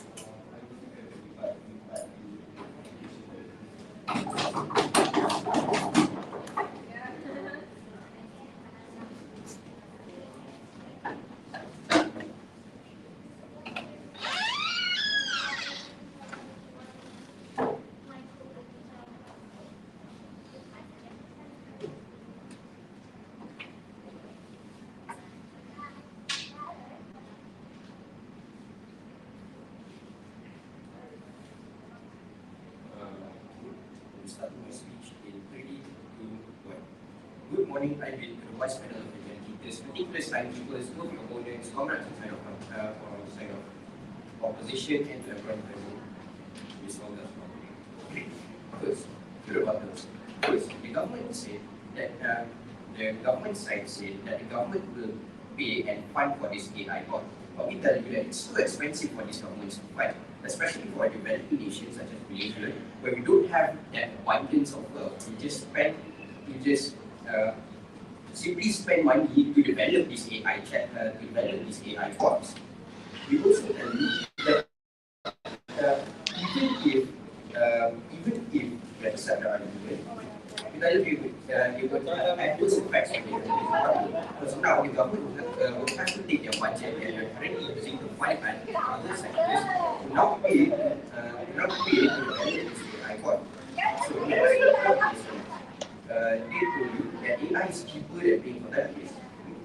start my speech in pretty good. Good morning, I bid to the vice panel of executives, particular side people, both opponents, comrades on side of opposition and to everyone present. First, to the buttons. First, the government said that the government side said that the government will pay and fund for this AI bot. But we tell you that it's too expensive for these governments to fund, especially for developing nations such as Malaysia, where we don't have that abundance of wealth. Simply spend money to develop this AI bots. We also tell you that even if we accept the argument, we tell you it would adverse effects on the economy. Because now the government will have to take their budget and they're currently using the fund and other sectors to not pay to develop this AI bot. So they told you that AI is cheaper than paying for that case.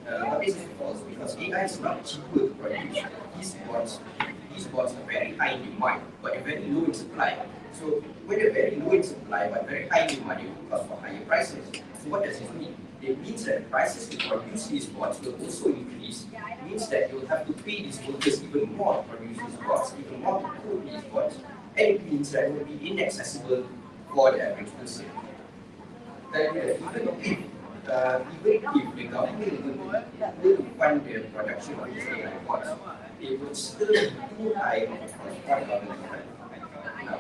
But this is false because AI is not cheaper to produce. These bots are very high in demand but very low in supply. So when they're very low in supply but very high in demand, it will cost for higher prices. So what does this mean? It means that the prices to produce these bots will also increase. It means that you will have to pay these workers even more to produce these bots, even more to code these bots. And it means that it will be inaccessible for the average person. Even if even if the government will fund the production of these AI bots, it would still be too high for the government to fund. Now,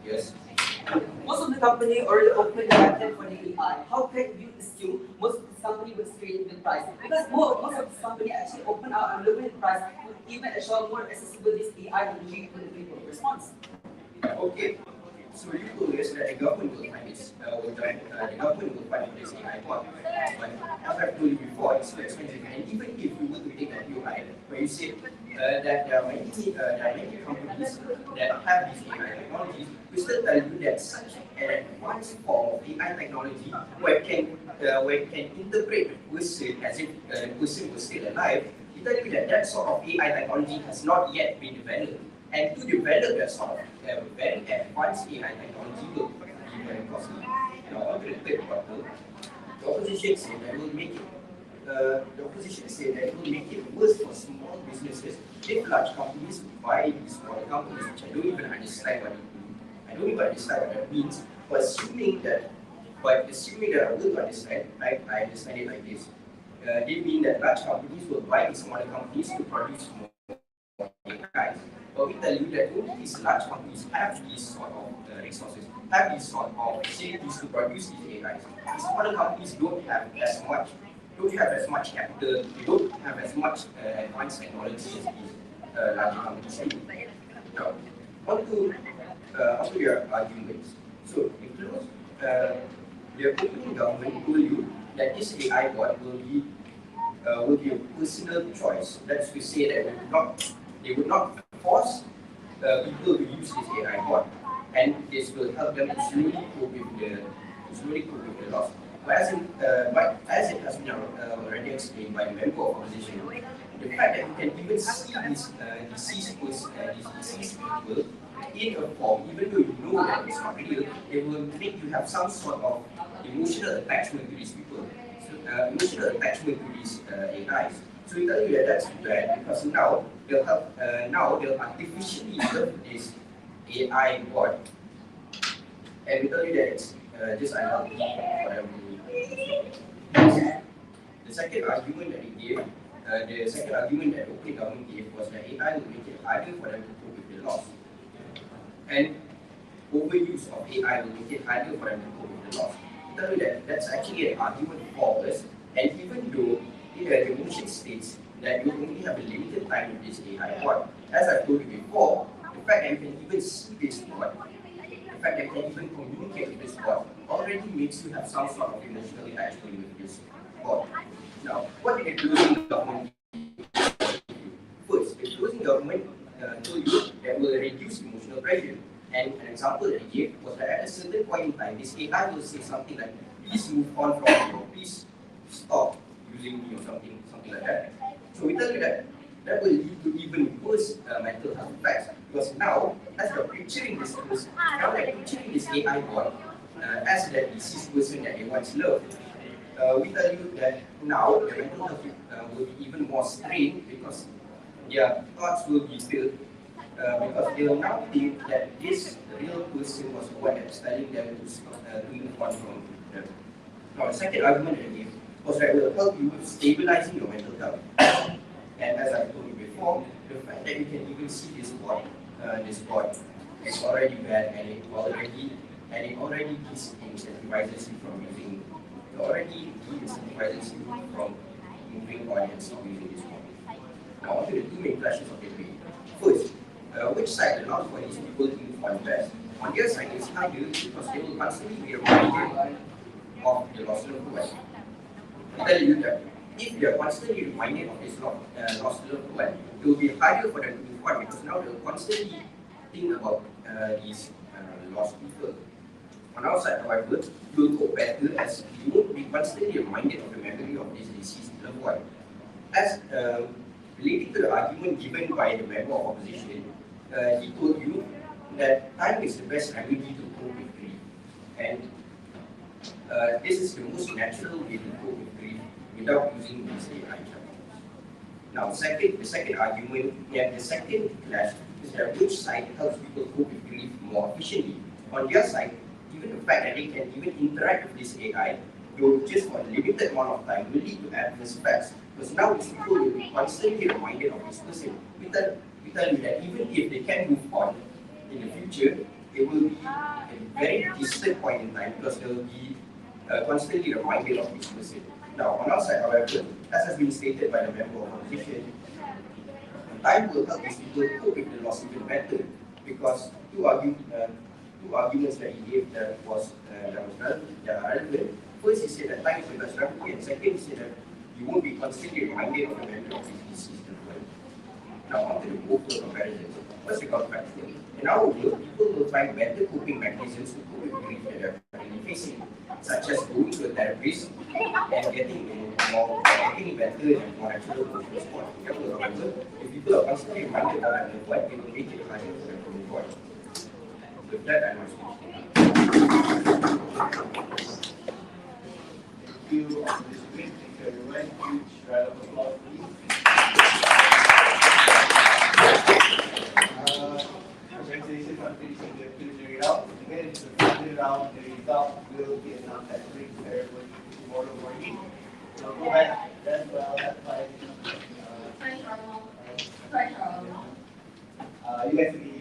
yes. Most of the company already open patent for the AI. How can you assume most of this company will screen the price? Because most of this company actually open out and look at the price to even ensure more accessible this AI technology to the people. Response. Okay. So you told us that the government will fund this, the government will fund this AI bot. But as I've told you before, it's too expensive. And even if you were to take that UI, where you said that there are many companies that have these AI technologies, we still tell you that such an advanced form of AI technology where it can interpret the person as if the person was still alive, we tell you that that sort of AI technology has not yet been developed. And to develop that sort of very advanced AI technology will be very costly. Now, on to the third part, the opposition said that will make it worse for small businesses if large companies buy these smaller companies, which I don't even understand what it means. I don't even understand what that means. But assuming that I will understand, I understand it like this. They mean that large companies will buy these smaller companies to produce more AIs. But we tell you that only these large companies have these sort of resources, have these sort of facilities to produce these AIs. These smaller companies don't have as much capital, they don't have as much advanced technology as these larger companies do. Now, onto your arguments. So, in close, the European government told you that this AI bot will be a personal choice. That's to say that they would not force people to use this AI bot, and this will help them to slowly cope with the loss. But as it has been already explained by the member of opposition, the fact that you can even see these deceased people in a form, even though you know that it's not real, it will make you have some sort of emotional attachment to these people, emotional attachment to these AIs. So we tell you that that's bad because now they'll artificially build this AI bot, and we tell you that it's just unhealthy for them to use. The second argument that they gave, the second argument that the opening government gave was that AI will make it harder for them to cope with the loss, and overuse of AI will make it harder for them to cope with the loss. We tell you that that's actually an argument for us, and even though the motion states that you only have a limited time with this AI bot, as I told you before, the fact that you can even see this bot, the fact that you can even communicate with this bot, already makes you have some sort of emotional attachment with this bot. Now, what did the closing government do? First, the closing government told you that will reduce emotional pressure. And an example that they gave was that at a certain point in time, this AI will say something like, please move on from me, or please stop using me, or something like that. So we tell you that will lead to even worse mental health effects, because now, as you're picturing this AI bot as that deceased person that they once loved, we tell you that now the mental health will be even more strained because their thoughts will be filled, because they will now think that this real person was the one that's telling them to move on from them. Now, the second argument that I gave was that it will help you with stabilizing your mental health. And as I told you before, the fact that you can even see this bot is already bad, and it already disincentivizes you from using. It already disincentivizes you from moving on and stop using this bot. Now, on to the two main clashes of the debate. First, which side allows for these people to move on best? On their side, it's harder because they will constantly be reminded of the lost loved one. I tell you that if they are constantly reminded of this lost loved one, it will be harder for them to move on because now they will constantly think about these lost people. On our side, however, we will go better as we won't be constantly reminded of the memory of this deceased loved one. As relating to the argument given by the member of opposition, he told you that time is the best remedy to cope with grief, and this is the most natural way to cope with grief without using these AI channels. Now, the second argument, the second clash is that which side helps people cope with grief more efficiently. On their side, given the fact that they can even interact with this AI, though just for a limited amount of time, will lead to adverse effects. Because now these people will be constantly reminded of this person. We tell you that even if they can move on in the future, it will be a very distant point in time because they will be constantly reminded of this person. Now, on our side, however, as has been stated by the member of opposition, time will help these people cope with the loss even better because two arguments that he gave that was relevant. First, he said that time is the strategy, and second, he said that you won't be constantly reminded of the memory of this disease. Now, on to the vocal comparison. What's the comparison? In our world, people will find better coping mechanisms to cope with grief that they're currently facing, such as going to a therapist and getting better and more natural emotional support. However, if people are constantly reminded of their loved one, it will make it harder for them to move on. With that, I must Thank you on this week. Thank you everyone. Huge round of applause, please. Congratulations on finishing the preliminary round. Again, it's the final round. The result will be announced at 3 everybody tomorrow morning. So go back, then well, that's fine. You guys will be